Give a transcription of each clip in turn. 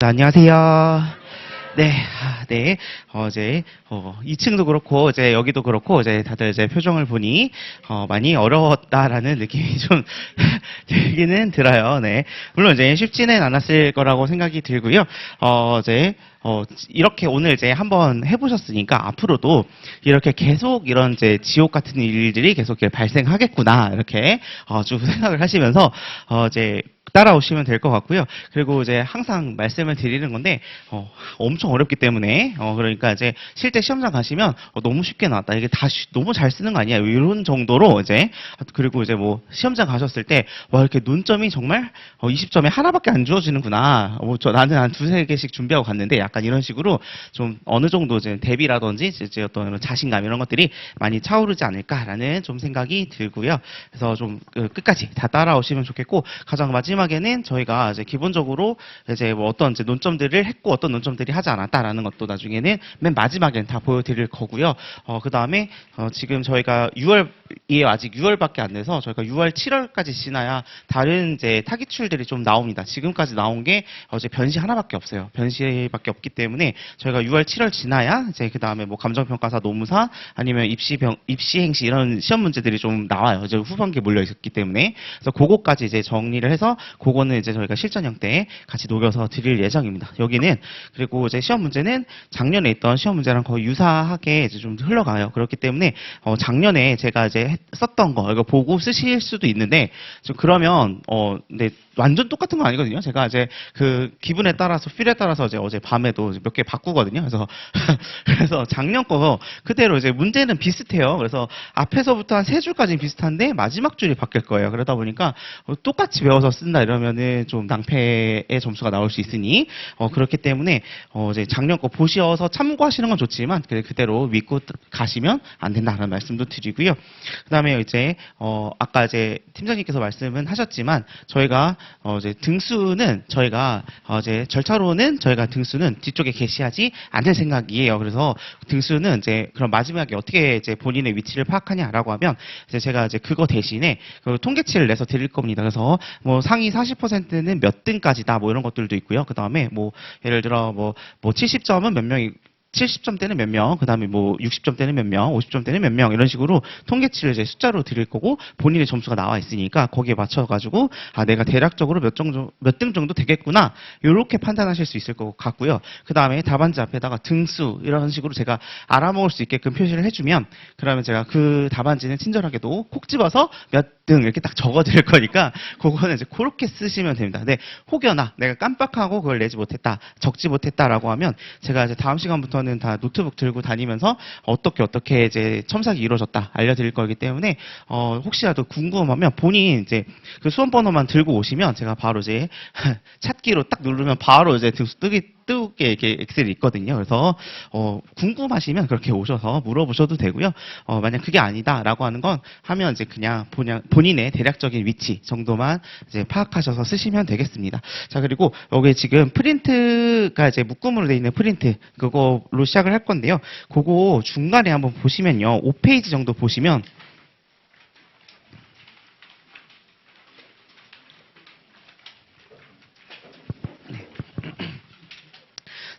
네, 안녕하세요. 네, 네. 이제 2층도 그렇고 이제 여기도 그렇고 이제 다들 이제 표정을 보니 많이 어려웠다라는 느낌이 좀 들기는 들어요. 네. 물론 이제 쉽지는 않았을 거라고 생각이 들고요. 이제 이렇게 오늘 이제 한번 해보셨으니까 앞으로도 이렇게 계속 이런 이제 지옥 같은 일들이 계속 이렇게 발생하겠구나 이렇게 쭉 생각을 하시면서 이제 따라오시면 될 것 같고요. 그리고 이제 항상 말씀을 드리는 건데 엄청 어렵기 때문에 그러니까 이제 실제 시험장 가시면 너무 쉽게 나왔다. 이게 다 너무 잘 쓰는 거 아니야? 이런 정도로 이제 그리고 이제 뭐 시험장 가셨을 때 와 이렇게 논점이 정말 20점에 하나밖에 안 주어지는구나. 나는 한 두세 개씩 준비하고 갔는데 약간 이런 식으로 좀 어느 정도 이제 대비라든지 이제 어떤 이런 자신감 이런 것들이 많이 차오르지 않을까라는 좀 생각이 들고요. 그래서 좀 끝까지 다 따라오시면 좋겠고 가장 마지막에는 저희가 이제 기본적으로 이제 뭐 어떤 이제 논점들을 했고 어떤 논점들이 하지 않았다라는 것도 나중에는 맨 마지막엔 다 보여드릴 거고요. 그 다음에 지금 저희가 6월이 아직 6월밖에 안 돼서 저희가 6월, 7월까지 지나야 다른 이제 타깃출들이 좀 나옵니다. 지금까지 나온 게 이제 변시 하나밖에 없어요. 변시밖에 없기 때문에 저희가 6월, 7월 지나야 이제 그 다음에 뭐 감정평가사, 노무사 아니면 입시행시 이런 시험 문제들이 좀 나와요. 이제 후반기에 몰려 있었기 때문에 그래서 그거까지 이제 정리를 해서 그거는 이제 저희가 실전형 때 같이 녹여서 드릴 예정입니다. 여기는 그리고 이제 시험 문제는 작년에 있던 시험 문제랑 거의 유사하게 이제 좀 흘러가요. 그렇기 때문에 작년에 제가 이제 썼던 거 이거 보고 쓰실 수도 있는데 좀 그러면 근데 완전 똑같은 건 아니거든요. 제가 이제 그 기분에 따라서 필에 따라서 이제 어제 밤에도 몇 개 바꾸거든요. 그래서 작년 거 그대로 이제 문제는 비슷해요. 그래서 앞에서부터 한 세 줄까지는 비슷한데 마지막 줄이 바뀔 거예요. 그러다 보니까 똑같이 외워서 쓴다 이러면은 좀 낭패의 점수가 나올 수 있으니 그렇기 때문에 이제 작년 거 보셔서 참고하시는 건 좋지만 그대로 믿고 가시면 안 된다는 말씀도 드리고요. 그다음에 이제 아까 이제 팀장님께서 말씀은 하셨지만 저희가 이제 등수는 저희가 이제 절차로는 저희가 등수는 뒤쪽에 게시하지 않을 생각이에요. 그래서 등수는 이제 그럼 마지막에 어떻게 이제 본인의 위치를 파악하냐라고 하면 이제 제가 이제 그거 대신에 그 통계치를 내서 드릴 겁니다. 그래서 뭐 상위 40%는 몇 등까지다 뭐 이런 것들도 있고요. 그 다음에 뭐 예를 들어 뭐 70점은 몇 명이 70점대는 몇 명, 그 다음에 뭐 60점대는 몇 명, 50점대는 몇 명, 이런 식으로 통계치를 이제 숫자로 드릴 거고, 본인의 점수가 나와 있으니까 거기에 맞춰가지고, 아, 내가 대략적으로 몇 등 정도 되겠구나, 요렇게 판단하실 수 있을 것 같고요. 그 다음에 답안지 앞에다가 등수, 이런 식으로 제가 알아먹을 수 있게끔 표시를 해주면, 그러면 제가 그 답안지는 친절하게도 콕 집어서 몇 등 이렇게 딱 적어 드릴 거니까, 그거는 이제 그렇게 쓰시면 됩니다. 근데 혹여나 내가 깜빡하고 그걸 내지 못했다, 적지 못했다라고 하면, 제가 이제 다음 시간부터는 다 노트북 들고 다니면서 어떻게 이제 첨삭이 이루어졌다 알려드릴 거기 때문에 혹시라도 궁금하면 본인 이제 그 수험 번호만 들고 오시면 제가 바로 이제 찾기로 딱 누르면 바로 이제 등수 뜨게 이렇게 엑셀이 있거든요. 그래서 궁금하시면 그렇게 오셔서 물어보셔도 되고요. 만약 그게 아니다라고 하는 건 하면 이제 그냥 본인의 대략적인 위치 정도만 이제 파악하셔서 쓰시면 되겠습니다. 자, 그리고 여기 지금 프린트가 이제 묶음으로 되어 있는 프린트 그거로 시작을 할 건데요. 그거 중간에 한번 보시면요. 5페이지 정도 보시면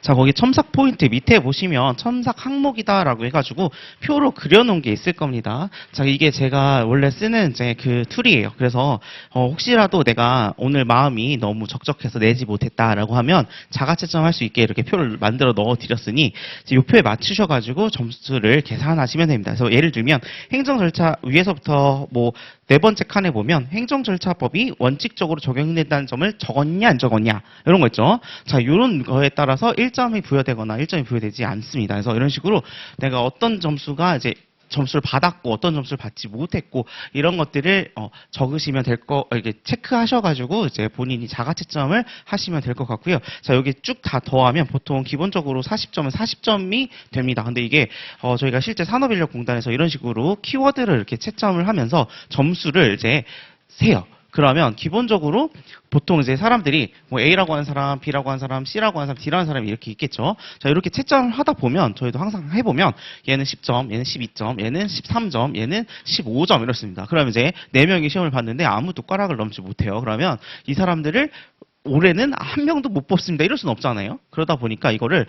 자, 거기 첨삭 포인트 밑에 보시면 첨삭 항목이다라고 해가지고 표로 그려놓은 게 있을 겁니다. 자, 이게 제가 원래 쓰는 이제 그 툴이에요. 그래서 혹시라도 내가 오늘 마음이 너무 적적해서 내지 못했다라고 하면 자가 채점할 수 있게 이렇게 표를 만들어 넣어드렸으니 이 표에 맞추셔가지고 점수를 계산하시면 됩니다. 그래서 예를 들면 행정 절차 위에서부터 뭐 네 번째 칸에 보면 행정절차법이 원칙적으로 적용된다는 점을 적었냐 안 적었냐 이런 거 있죠. 자, 이런 거에 따라서 1점이 부여되거나 1점이 부여되지 않습니다. 그래서 이런 식으로 내가 어떤 점수가 이제 점수를 받았고 어떤 점수를 받지 못했고 이런 것들을 적으시면 될 거 이렇게 체크하셔가지고 이제 본인이 자가 채점을 하시면 될 것 같고요. 자, 여기 쭉 다 더하면 보통 기본적으로 40점은 40점이 됩니다. 근데 이게 저희가 실제 산업인력공단에서 이런 식으로 키워드를 이렇게 채점을 하면서 점수를 이제 세요. 그러면 기본적으로 보통 이제 사람들이 뭐 A라고 하는 사람, B라고 하는 사람, C라고 하는 사람, D라는 사람이 이렇게 있겠죠. 자, 이렇게 채점을 하다 보면 저희도 항상 해보면 얘는 10점, 얘는 12점, 얘는 13점, 얘는 15점 이렇습니다. 그러면 이제 4명이 시험을 봤는데 아무도 숟가락을 넘지 못해요. 그러면 이 사람들을 올해는 한 명도 못 뽑습니다. 이럴 수는 없잖아요. 그러다 보니까 이거를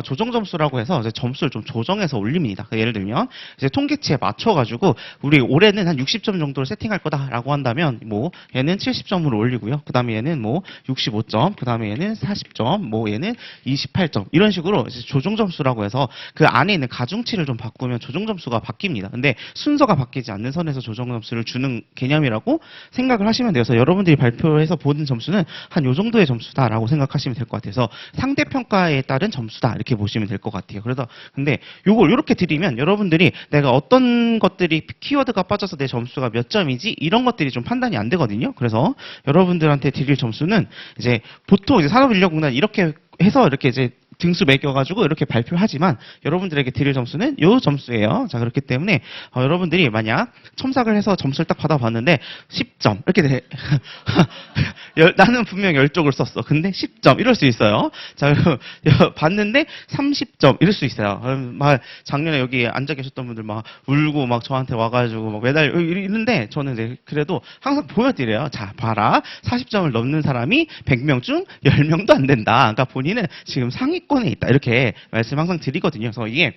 조정 점수라고 해서 이제 점수를 좀 조정해서 올립니다. 예를 들면 이제 통계치에 맞춰가지고 우리 올해는 한 60점 정도를 세팅할 거다라고 한다면 뭐 얘는 70점으로 올리고요. 그 다음에 얘는 뭐 65점, 그 다음에 얘는 40점, 뭐 얘는 28점 이런 식으로 이제 조정 점수라고 해서 그 안에 있는 가중치를 좀 바꾸면 조정 점수가 바뀝니다. 근데 순서가 바뀌지 않는 선에서 조정 점수를 주는 개념이라고 생각을 하시면 돼서 여러분들이 발표해서 보는 점수는 한 요 정도의 점수다라고 생각하시면 될 것 같아서 상대 평가에 따른 점수다 이렇게 보시면 될 것 같아요. 그래서 근데 요걸 이렇게 드리면 여러분들이 내가 어떤 것들이 키워드가 빠져서 내 점수가 몇 점이지 이런 것들이 좀 판단이 안 되거든요. 그래서 여러분들한테 드릴 점수는 이제 보통 이제 산업인력공단 이렇게 해서 이렇게 이제 등수 매겨가지고 이렇게 발표하지만 여러분들에게 드릴 점수는 요 점수예요. 자, 그렇기 때문에 여러분들이 만약 첨삭을 해서 점수를 딱 받아봤는데 10점 이렇게 나는 분명 10쪽을 썼어. 근데 10점 이럴 수 있어요. 자, 봤는데 30점 이럴 수 있어요. 막 작년에 여기 앉아 계셨던 분들 막 울고 막 저한테 와가지고 막 매달 이러는데 저는 이제 그래도 항상 보여드려요. 자, 봐라. 40점을 넘는 사람이 100명 중 10명도 안 된다. 그러니까 본인은 지금 상위권에 있다. 이렇게 말씀 항상 드리거든요. 그래서 이게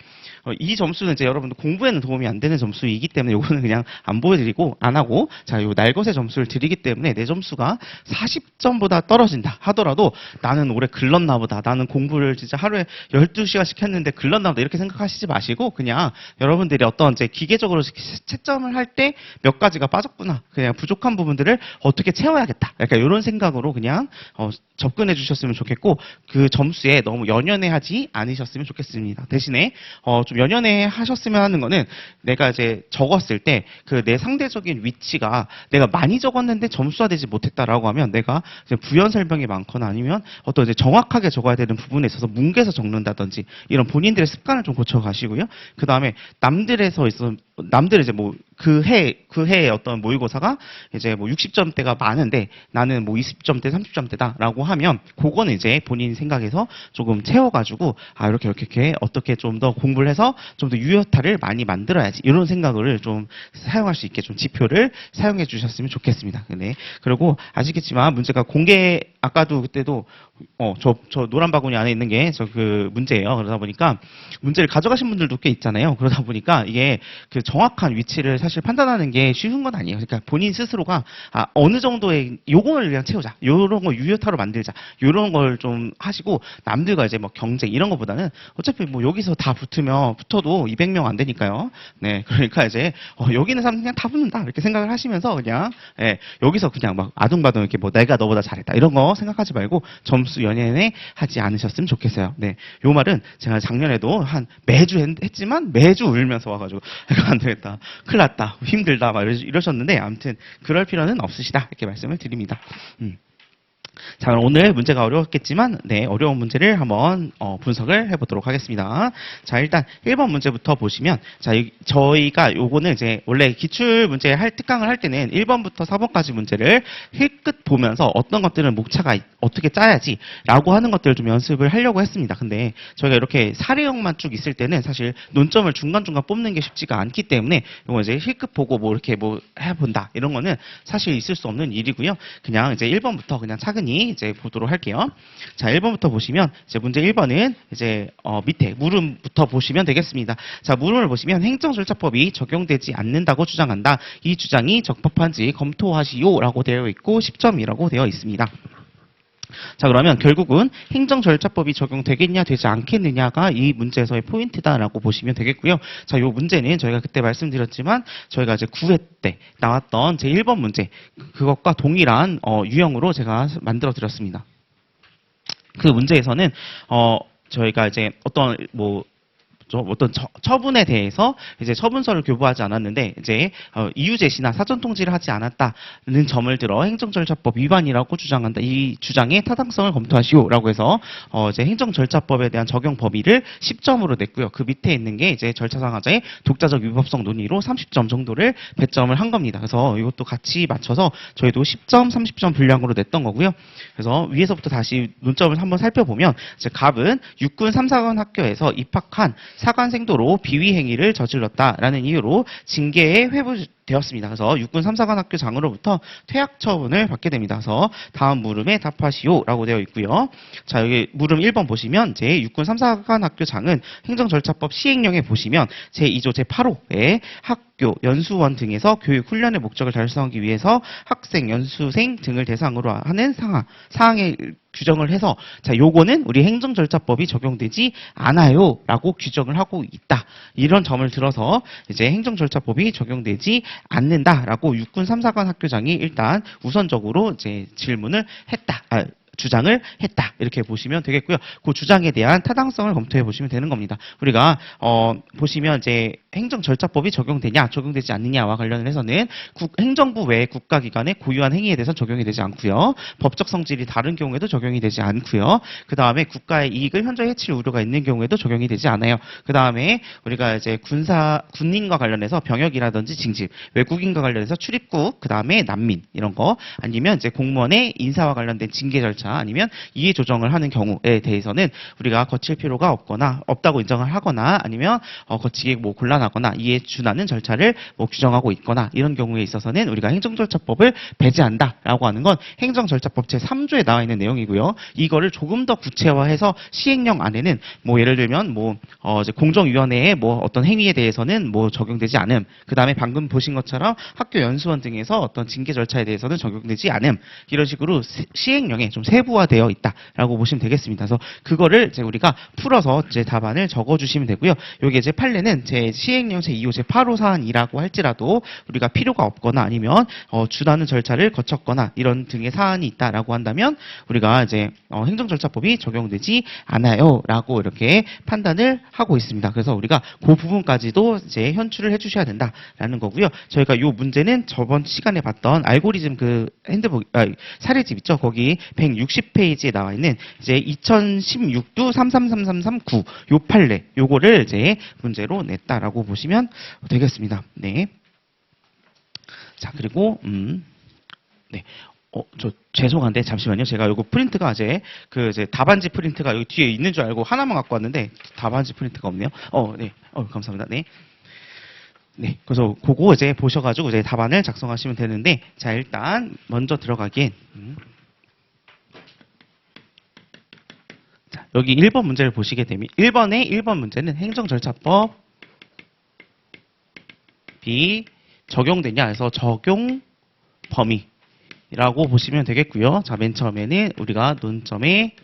이 점수는 이제 여러분들 공부에는 도움이 안 되는 점수이기 때문에 이거는 그냥 안 보여드리고 안 하고 자, 요 날것의 점수를 드리기 때문에 내 점수가 40점보다 떨어진다 하더라도 나는 올해 글렀나 보다. 나는 공부를 진짜 하루에 12시간씩 했는데 글렀나 보다. 이렇게 생각하시지 마시고 그냥 여러분들이 어떤 이제 기계적으로 채점을 할 때 몇 가지가 빠졌구나. 그냥 부족한 부분들을 어떻게 채워야겠다. 약간 이런 생각으로 그냥 접근해 주셨으면 좋겠고 그 점수에 너무 연연해하지 않으셨으면 좋겠습니다. 대신에 좀 연연해 하셨으면 하는 거는 내가 이제 적었을 때 그 내 상대적인 위치가 내가 많이 적었는데 점수화되지 못했다라고 하면 내가 이제 부연 설명이 많거나 아니면 어떤 이제 정확하게 적어야 되는 부분에 있어서 뭉개서 적는다든지 이런 본인들의 습관을 좀 고쳐 가시고요. 그 다음에 남들 이제 뭐 그 해의 어떤 모의고사가 이제 뭐 60점대가 많은데 나는 뭐 20점대, 30점대다라고 하면 그거는 이제 본인 생각에서 조금 채워가지고 이렇게 어떻게 좀 더 공부를 해서 좀 더 유효타를 많이 만들어야지 이런 생각을 좀 사용할 수 있게 좀 지표를 사용해 주셨으면 좋겠습니다. 네. 그리고 아시겠지만 문제가 공개 아까도 그때도 저 노란 바구니 안에 있는 게 저 그 문제예요. 그러다 보니까 문제를 가져가신 분들도 꽤 있잖아요. 그러다 보니까 이게 그 정확한 위치를 사실 판단하는 게 쉬운 건 아니에요. 그러니까 본인 스스로가 어느 정도의 요거를 그냥 채우자. 요런 거 유효타로 만들자. 요런 걸 좀 하시고 남들과 이제 뭐 경쟁 이런 거보다는 어차피 뭐 여기서 다 붙어도 200명 안 되니까요. 네. 그러니까 이제 여기 있는 사람 그냥 다 붙는다. 이렇게 생각을 하시면서 그냥 여기서 그냥 막 아둥바둥 이렇게 뭐 내가 너보다 잘했다. 이런 거 생각하지 말고 점수 연연해 하지 않으셨으면 좋겠어요. 네. 요 말은 제가 작년에도 한 매주 했지만 매주 울면서 와가지고 이거 안 되겠다. 큰일 났다. 힘들다. 막 이러셨는데 아무튼 그럴 필요는 없으시다. 이렇게 말씀을 드립니다. 자, 그럼 오늘 문제가 어려웠겠지만, 네, 어려운 문제를 한번 분석을 해보도록 하겠습니다. 자, 일단 1번 문제부터 보시면, 자, 저희가 요거는 이제 원래 기출 문제 특강을 할 때는 1번부터 4번까지 문제를 힐끗 보면서 어떤 것들은 목차가 어떻게 짜야지라고 하는 것들을 좀 연습을 하려고 했습니다. 근데 저희가 이렇게 사례형만 쭉 있을 때는 사실 논점을 중간중간 뽑는 게 쉽지가 않기 때문에 요거 이제 힐끗 보고 뭐 이렇게 뭐 해본다 이런 거는 사실 있을 수 없는 일이고요. 그냥 이제 1번부터 그냥 차근히 이제 보도록 할게요. 자, 1번부터 보시면 이제 문제 1번은 이제 밑에 물음부터 보시면 되겠습니다. 자, 물음을 보시면 행정절차법이 적용되지 않는다고 주장한다. 이 주장이 적법한지 검토하시오라고 되어 있고 10점이라고 되어 있습니다. 자, 그러면 결국은 행정절차법이 적용되겠냐 되지 않겠느냐가 이 문제에서의 포인트다라고 보시면 되겠고요. 자, 요 문제는 저희가 그때 말씀드렸지만 저희가 이제 9회 때 나왔던 제 1번 문제 그것과 동일한 유형으로 제가 만들어 드렸습니다. 그 문제에서는 저희가 이제 어떤 처분에 대해서 이제 처분서를 교부하지 않았는데 이제 이유 제시나 사전 통지를 하지 않았다는 점을 들어 행정절차법 위반이라고 주장한다. 이 주장의 타당성을 검토하시오라고 해서 이제 행정절차법에 대한 적용 범위를 10점으로 냈고요. 그 밑에 있는 게 이제 절차상하자의 독자적 위법성 논의로 30점 정도를 배점을 한 겁니다. 그래서 이것도 같이 맞춰서 저희도 10점, 30점 분량으로 냈던 거고요. 그래서 위에서부터 다시 논점을 한번 살펴보면 이제 갑은 육군 3, 4관 학교에서 입학한 사관생도로 비위 행위를 저질렀다라는 이유로 징계의 되었습니다. 그래서 육군 3사관 학교장으로부터 퇴학 처분을 받게 됩니다. 그래서 다음 물음에 답하시오라고 되어 있고요. 자, 여기 물음 1번 보시면 이제 육군 3사관 학교장은 행정절차법 시행령에 보시면 제2조 제8호에 학교, 연수원 등에서 교육, 훈련의 목적을 달성하기 위해서 학생, 연수생 등을 대상으로 하는 사항에 규정을 해서 자, 요거는 우리 행정절차법이 적용되지 않아요라고 규정을 하고 있다. 이런 점을 들어서 이제 행정절차법이 적용되지 않는다라고 육군 3사관 학교장이 일단 우선적으로 이제 질문을 했다. 주장을 했다. 이렇게 보시면 되겠고요. 그 주장에 대한 타당성을 검토해 보시면 되는 겁니다. 우리가 보시면 이제 행정절차법이 적용되냐, 적용되지 않느냐와 관련해서는 행정부 외의 국가기관의 고유한 행위에 대해서 적용이 되지 않고요. 법적 성질이 다른 경우에도 적용이 되지 않고요. 그 다음에 국가의 이익을 현저 해칠 우려가 있는 경우에도 적용이 되지 않아요. 그 다음에 우리가 이제 군인과 관련해서 병역이라든지 징집, 외국인과 관련해서 출입국, 그 다음에 난민 이런 거 아니면 이제 공무원의 인사와 관련된 징계 절차 아니면 이해 조정을 하는 경우에 대해서는 우리가 거칠 필요가 없다고 인정을 하거나 아니면 거치기 곤란하거나 이에 준하는 절차를 규정하고 있거나 이런 경우에 있어서는 우리가 행정절차법을 배제한다라고 하는 건 행정절차법 제3조에 나와 있는 내용이고요. 이거를 조금 더 구체화해서 시행령 안에는 예를 들면 이제 공정위원회의 어떤 행위에 대해서는 적용되지 않음. 그 다음에 방금 보신 것처럼 학교 연수원 등에서 어떤 징계 절차에 대해서는 적용되지 않음. 이런 식으로 시행령에 좀 세부화되어 있다라고 보시면 되겠습니다. 그래서 그거를 이제 우리가 풀어서 이제 답안을 적어주시면 되고요. 요게 이제 판례는 제 시행령 제2호 제8호 사안이라고 할지라도 우리가 필요가 없거나 아니면 준하는 절차를 거쳤거나 이런 등의 사안이 있다라고 한다면 우리가 이제 행정절차법이 적용되지 않아요라고 이렇게 판단을 하고 있습니다. 그래서 우리가 그 부분까지도 이제 현출을 해주셔야 된다라는 거고요. 저희가 이 문제는 저번 시간에 봤던 알고리즘 사례집 있죠. 거기 160페이지에 나와 있는 이제 2016도 333339 요 판례 요거를 이제 문제로 냈다라고 보시면 되겠습니다. 네. 자, 그리고 네. 저 죄송한데 잠시만요. 제가 요거 프린트가 이제 답안지 프린트가 여기 뒤에 있는 줄 알고 하나만 갖고 왔는데 답안지 프린트가 없네요. 네. 감사합니다. 네. 네. 그래서 그거 이제 보셔가지고 이제 답안을 작성하시면 되는데 자, 일단 먼저 들어가기엔 자, 여기 1번 문제를 보시게 되면 1번 문제는 행정절차법이 적용되냐 해서 적용 범위라고 보시면 되겠고요. 자, 맨 처음에는 우리가 논점의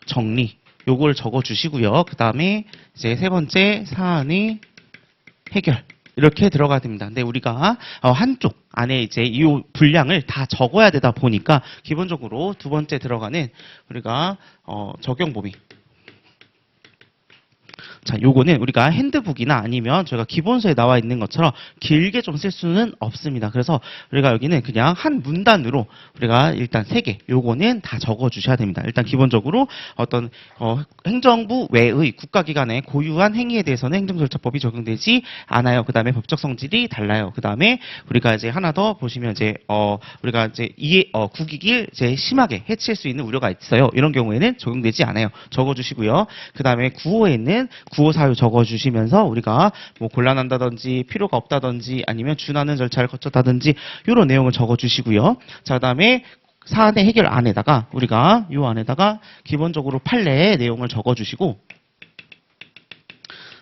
정리 요걸 적어 주시고요. 그 다음에 이제 세 번째 사안의 해결 이렇게 들어가야 됩니다. 근데 우리가 한쪽 안에 이제 이 분량을 다 적어야 되다 보니까 기본적으로 두 번째 들어가는 우리가 적용 범위. 자, 요거는 우리가 핸드북이나 아니면 저희가 기본서에 나와 있는 것처럼 길게 좀 쓸 수는 없습니다. 그래서 우리가 여기는 그냥 한 문단으로 우리가 일단 3개 요거는 다 적어 주셔야 됩니다. 일단 기본적으로 어떤 행정부 외의 국가기관의 고유한 행위에 대해서는 행정절차법이 적용되지 않아요. 그 다음에 법적 성질이 달라요. 그 다음에 우리가 이제 하나 더 보시면 이제 우리가 이제 국익을 이제 심하게 해칠 수 있는 우려가 있어요. 이런 경우에는 적용되지 않아요. 적어 주시고요. 그 다음에 구호에 있는 구호 사유 적어주시면서 우리가 곤란한다든지 필요가 없다든지 아니면 준하는 절차를 거쳤다든지 이런 내용을 적어주시고요. 자, 그다음에 사안의 해결 안에다가 우리가 이 안에다가 기본적으로 판례의 내용을 적어주시고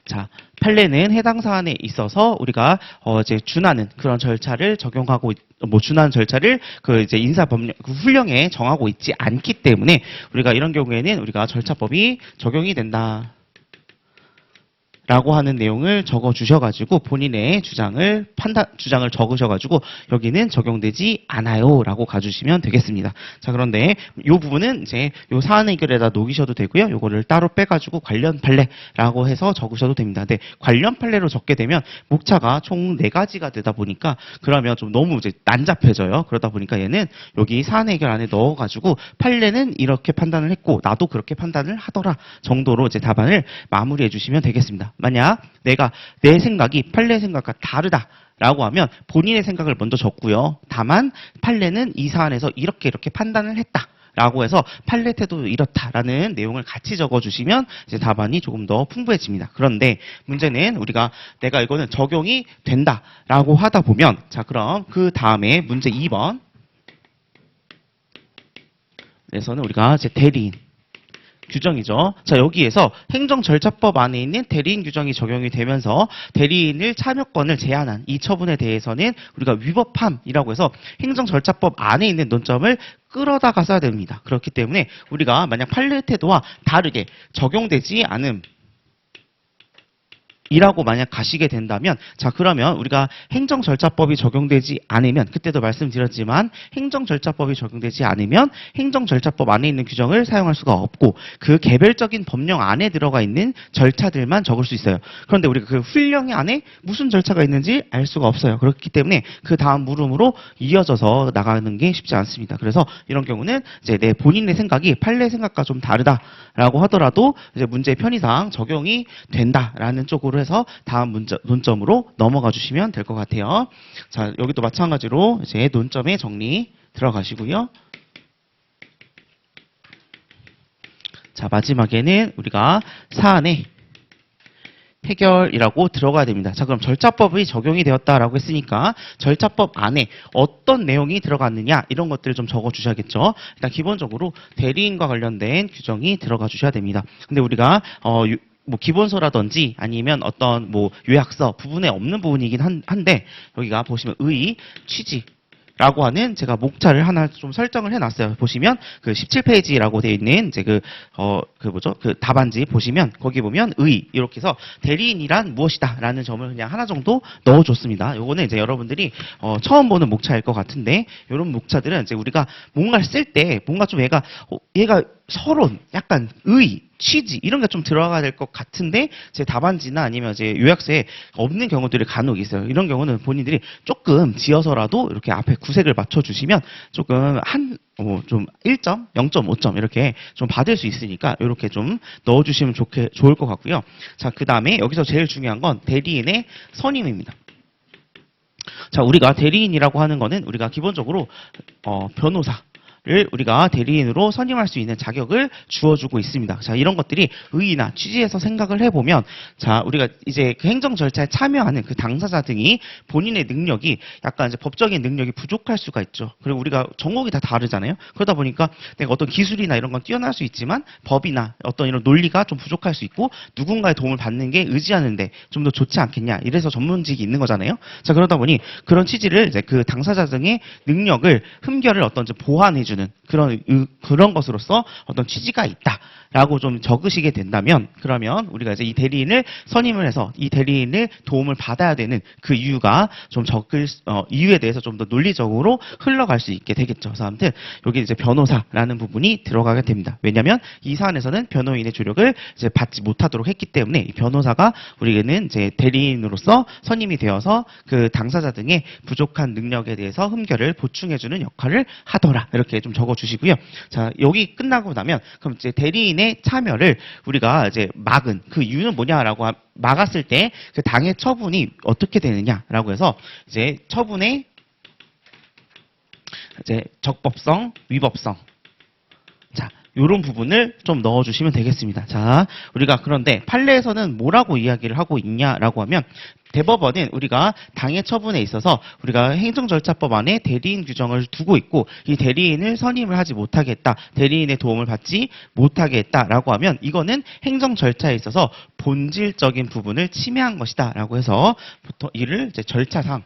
자, 판례는 해당 사안에 있어서 우리가 이제 준하는 그런 절차를 적용하고 준하는 절차를 이제 인사법령 훈령에 정하고 있지 않기 때문에 우리가 이런 경우에는 우리가 절차법이 적용이 된다. 라고 하는 내용을 적어 주셔가지고 본인의 주장을 적으셔가지고 여기는 적용되지 않아요 라고 가주시면 되겠습니다. 자, 그런데 이 부분은 이제 이 사안 해결에다 녹이셔도 되고요. 요거를 따로 빼가지고 관련 판례라고 해서 적으셔도 됩니다. 근데 관련 판례로 적게 되면 목차가 총 4가지가 되다 보니까 그러면 좀 너무 이제 난잡해져요. 그러다 보니까 얘는 여기 사안 해결 안에 넣어가지고 판례는 이렇게 판단을 했고 나도 그렇게 판단을 하더라 정도로 이제 답안을 마무리해 주시면 되겠습니다. 만약 내가 내 생각이 판례 생각과 다르다라고 하면 본인의 생각을 먼저 적고요. 다만 판례는 이 사안에서 이렇게 판단을 했다. 라고 해서 판례 태도 이렇다라는 내용을 같이 적어주시면 이제 답안이 조금 더 풍부해집니다. 그런데 문제는 우리가 내가 이거는 적용이 된다라고 하다 보면 자 그럼 그 다음에 문제 2번 에서는 우리가 이제 대리인 규정이죠. 자 여기에서 행정절차법 안에 있는 대리인 규정이 적용이 되면서 대리인을 참여권을 제한한 이 처분에 대해서는 우리가 위법함이라고 해서 행정절차법 안에 있는 논점을 끌어다가 써야 됩니다. 그렇기 때문에 우리가 만약 판례 태도와 다르게 적용되지 않음 이라고 만약 가시게 된다면 자 그러면 우리가 행정절차법이 적용되지 않으면 그때도 말씀드렸지만 행정절차법이 적용되지 않으면 행정절차법 안에 있는 규정을 사용할 수가 없고 그 개별적인 법령 안에 들어가 있는 절차들만 적을 수 있어요. 그런데 우리가 그 훈령 안에 무슨 절차가 있는지 알 수가 없어요. 그렇기 때문에 그 다음 물음으로 이어져서 나가는 게 쉽지 않습니다. 그래서 이런 경우는 이제 내 본인의 생각이 판례 생각과 좀 다르다라고 하더라도 이제 문제 편의상 적용이 된다라는 쪽으로 해서 다음 논점으로 넘어가 주시면 될 것 같아요. 자, 여기도 마찬가지로 이제 논점의 정리 들어가시고요. 자, 마지막에는 우리가 사안의 해결이라고 들어가야 됩니다. 자, 그럼 절차법이 적용이 되었다라고 했으니까 절차법 안에 어떤 내용이 들어갔느냐 이런 것들을 좀 적어 주셔야겠죠. 일단 기본적으로 대리인과 관련된 규정이 들어가 주셔야 됩니다. 근데 우리가 뭐 기본서라든지 아니면 어떤 뭐 요약서 부분에 없는 부분이긴 한데 여기가 보시면 의, 취지 라고 하는 제가 목차를 하나 좀 설정을 해놨어요. 보시면 그 17페이지라고 되어 있는 이제 그 답안지 보시면 거기 보면 의 이렇게 해서 대리인이란 무엇이다 라는 점을 그냥 하나 정도 넣어줬습니다. 요거는 이제 여러분들이 처음 보는 목차일 것 같은데 이런 목차들은 이제 우리가 뭔가를 쓸 때 뭔가 좀 얘가 서론, 약간 의, 취지 이런 게 좀 들어가야 될 것 같은데 제 답안지나 아니면 제 요약서에 없는 경우들이 간혹 있어요. 이런 경우는 본인들이 조금 지어서라도 이렇게 앞에 구색을 맞춰주시면 조금 좀 1점, 0.5점 이렇게 좀 받을 수 있으니까 이렇게 좀 넣어주시면 좋을 것 같고요. 자, 그 다음에 여기서 제일 중요한 건 대리인의 선임입니다. 자, 우리가 대리인이라고 하는 거는 우리가 기본적으로 변호사 를 우리가 대리인으로 선임할 수 있는 자격을 주어주고 있습니다. 자, 이런 것들이 의의나 취지에서 생각을 해보면 자, 우리가 이제 그 행정 절차에 참여하는 그 당사자 등이 본인의 능력이 약간 이제 법적인 능력이 부족할 수가 있죠. 그리고 우리가 전공이 다 다르잖아요. 그러다 보니까 내가 어떤 기술이나 이런 건 뛰어날 수 있지만 법이나 어떤 이런 논리가 좀 부족할 수 있고 누군가의 도움을 받는 게 의지하는데 좀 더 좋지 않겠냐. 이래서 전문직이 있는 거잖아요. 자, 그러다 보니 그런 취지를 이제 그 당사자 등의 능력을 흠결을 어떤 좀 보완해주는 그런 것으로서 어떤 취지가 있다라고 좀 적으시게 된다면 그러면 우리가 이제 이 대리인을 선임을 해서 이 대리인의 도움을 받아야 되는 그 이유가 좀 이유에 대해서 좀 더 논리적으로 흘러갈 수 있게 되겠죠. 그래서 아무튼 여기 이제 변호사라는 부분이 들어가게 됩니다. 왜냐하면 이 사안에서는 변호인의 조력을 이제 받지 못하도록 했기 때문에 이 변호사가 우리는 이제 대리인으로서 선임이 되어서 그 당사자 등의 부족한 능력에 대해서 흠결을 보충해주는 역할을 하더라. 이렇게 좀 적어주시고요. 자, 여기 끝나고 나면 그럼 이제 대리인의 참여를 우리가 이제 막은 그 이유는 뭐냐라고 막았을 때 그 당의 처분이 어떻게 되느냐라고 해서 이제 처분의 이제 적법성, 위법성. 자, 요런 부분을 좀 넣어주시면 되겠습니다. 자, 우리가 그런데 판례에서는 뭐라고 이야기를 하고 있냐라고 하면 대법원은 우리가 당해 처분에 있어서 우리가 행정절차법 안에 대리인 규정을 두고 있고 이 대리인을 선임을 하지 못하게 했다. 대리인의 도움을 받지 못하게 했다라고 하면 이거는 행정절차에 있어서 본질적인 부분을 침해한 것이다. 라고 해서 보통 이를 이제 절차상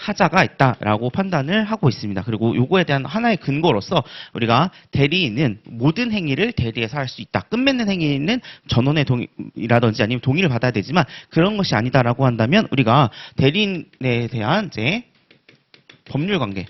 하자가 있다라고 판단을 하고 있습니다. 그리고 요거에 대한 하나의 근거로서 우리가 대리인은 모든 행위를 대리해서 할 수 있다. 끝맺는 행위는 전원의 동의라든지 아니면 동의를 받아야 되지만 그런 것이 아니다라고 한다면 우리가 대리인에 대한 이제 법률 관계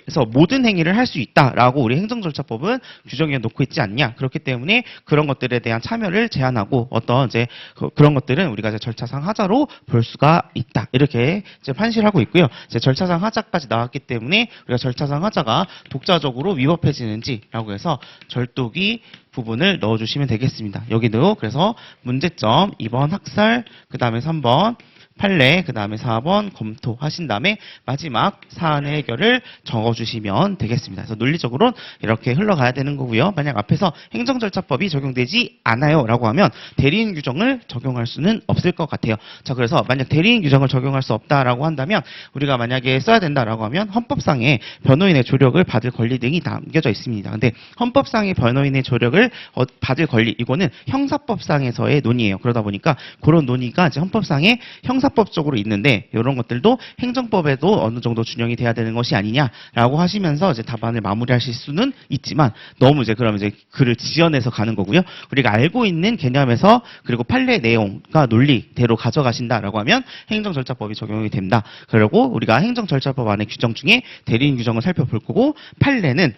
그래서 모든 행위를 할 수 있다라고 우리 행정절차법은 규정해 놓고 있지 않냐. 그렇기 때문에 그런 것들에 대한 참여를 제한하고 어떤 이제 그런 것들은 우리가 이제 절차상 하자로 볼 수가 있다. 이렇게 이제 판시를 하고 있고요. 이제 절차상 하자까지 나왔기 때문에 우리가 절차상 하자가 독자적으로 위법해지는지라고 해서 절도기 부분을 넣어주시면 되겠습니다. 여기도 그래서 문제점 2번 학살, 그 다음에 3번 판례, 그 다음에 4번 검토하신 다음에 마지막 사안의 해결을 적어주시면 되겠습니다. 그래서 논리적으로는 이렇게 흘러가야 되는 거고요. 만약 앞에서 행정절차법이 적용되지 않아요 라고 하면 대리인 규정을 적용할 수는 없을 것 같아요. 자, 그래서 만약 대리인 규정을 적용할 수 없다라고 한다면 우리가 만약에 써야 된다라고 하면 헌법상에 변호인의 조력을 받을 권리 등이 담겨져 있습니다. 근데 헌법상의 변호인의 조력을 받을 권리, 이거는 형사법상에서의 논의예요. 그러다 보니까 그런 논의가 이제 헌법상에 형사법적으로 있는데 이런 것들도 행정법에도 어느 정도 준용이 돼야 되는 것이 아니냐라고 하시면서 이제 답안을 마무리하실 수는 있지만 너무 이제 그러면 이제 글을 지어내서 가는 거고요. 우리가 알고 있는 개념에서 그리고 판례 내용과 논리대로 가져가신다라고 하면 행정절차법이 적용이 된다. 그리고 우리가 행정절차법 안에 규정 중에 대리인 규정을 살펴볼 거고 판례는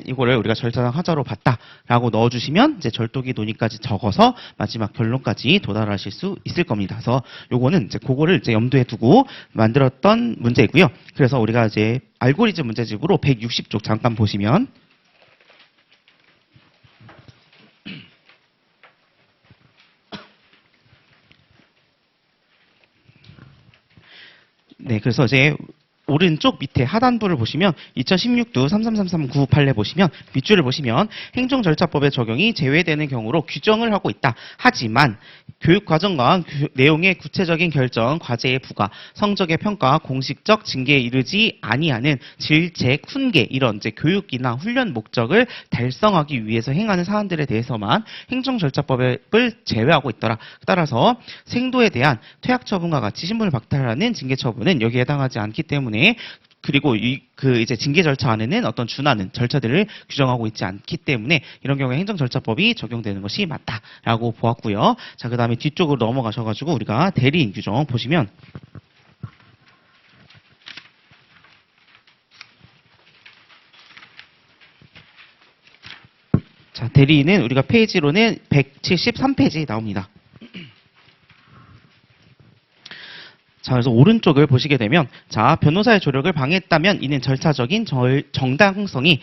이거를 우리가 절차상 하자로 봤다라고 넣어주시면 이제 절도기 논의까지 적어서 마지막 결론까지 도달하실 수 있을 겁니다. 그래서 요거는 이제 그거를 이제 염두에 두고 만들었던 문제이고요. 그래서 우리가 이제 알고리즘 문제집으로 160쪽 잠깐 보시면 네, 그래서 이제 오른쪽 밑에 하단부를 보시면 2016도 33339 판례 보시면 밑줄을 보시면 행정절차법의 적용이 제외되는 경우로 규정을 하고 있다. 하지만 교육과정과 내용의 구체적인 결정, 과제의 부과, 성적의 평가, 공식적 징계에 이르지 아니하는 질책, 훈계 이런 이제 교육이나 훈련 목적을 달성하기 위해서 행하는 사안들에 대해서만 행정절차법을 제외하고 있더라. 따라서 생도에 대한 퇴학처분과 같이 신분을 박탈하는 징계처분은 여기에 해당하지 않기 때문에 그리고 이제 징계 절차 안에는 어떤 준하는 절차들을 규정하고 있지 않기 때문에 이런 경우에 행정절차법이 적용되는 것이 맞다라고 보았고요. 자, 그 다음에 뒤쪽으로 넘어가셔가지고 우리가 대리인 규정 보시면 자, 대리인은 우리가 페이지로는 173페이지 나옵니다. 자, 그래서 오른쪽을 보시게 되면 자, 변호사의 조력을 방해했다면 이는 절차적인 정당성이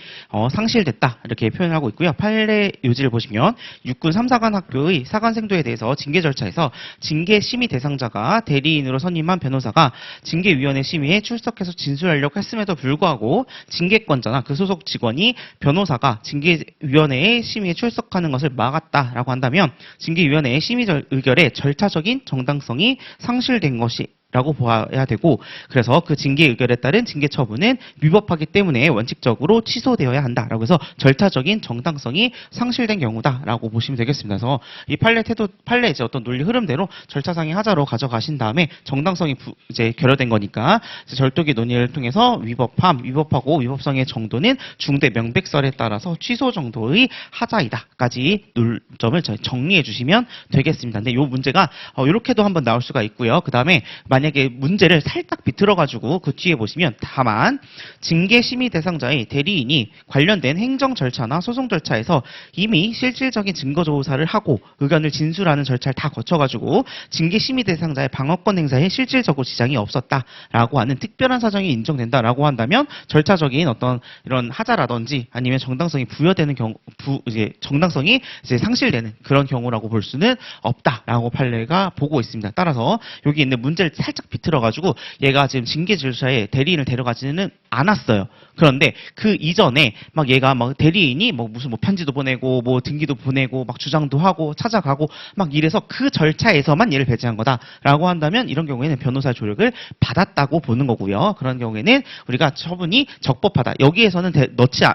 상실됐다 이렇게 표현하고 있고요. 판례 요지를 보시면 육군 3사관 학교의 사관생도에 대해서 징계 절차에서 징계 심의 대상자가 대리인으로 선임한 변호사가 징계위원회 심의에 출석해서 진술하려고 했음에도 불구하고 징계권자나 그 소속 직원이 변호사가 징계위원회의 심의에 출석하는 것을 막았다라고 한다면 징계위원회의 심의 의결의 절차적인 정당성이 상실된 것이 라고 보아야 되고 그래서 그 징계 의결에 따른 징계 처분은 위법하기 때문에 원칙적으로 취소되어야 한다라고 해서 절차적인 정당성이 상실된 경우다라고 보시면 되겠습니다. 그래서 이 판례 이제 어떤 논리 흐름대로 절차상의 하자로 가져가신 다음에 정당성이 이제 결여된 거니까 이제 절도기 논의를 통해서 위법하고 위법성의 정도는 중대 명백설에 따라서 취소 정도의 하자이다까지 점을 정리해 주시면 되겠습니다. 근데 이 문제가 이렇게도 한번 나올 수가 있고요. 그 다음에 만약에 문제를 살짝 비틀어가지고 그 뒤에 보시면 다만 징계 심의 대상자의 대리인이 관련된 행정 절차나 소송 절차에서 이미 실질적인 증거 조사를 하고 의견을 진술하는 절차를 다 거쳐가지고 징계 심의 대상자의 방어권 행사에 실질적으로 지장이 없었다라고 하는 특별한 사정이 인정된다라고 한다면 절차적인 어떤 이런 하자라든지 아니면 정당성이 부여되는 경우 이제 정당성이 이제 상실되는 그런 경우라고 볼 수는 없다라고 판례가 보고 있습니다. 따라서 여기 있는 문제를 살짝 비틀어가지고 얘가 지금 징계 절차에 대리인을 데려가지는 않았어요. 그런데 그 이전에 막 얘가 막 대리인이 뭐 무슨 뭐 편지도 보내고 뭐 등기도 보내고 막 주장도 하고 찾아가고 막 이래서 그 절차에서만 얘를 배제한 거다라고 한다면 이런 경우에는 변호사 조력을 받았다고 보는 거고요. 그런 경우에는 우리가 처분이 적법하다. 여기에서는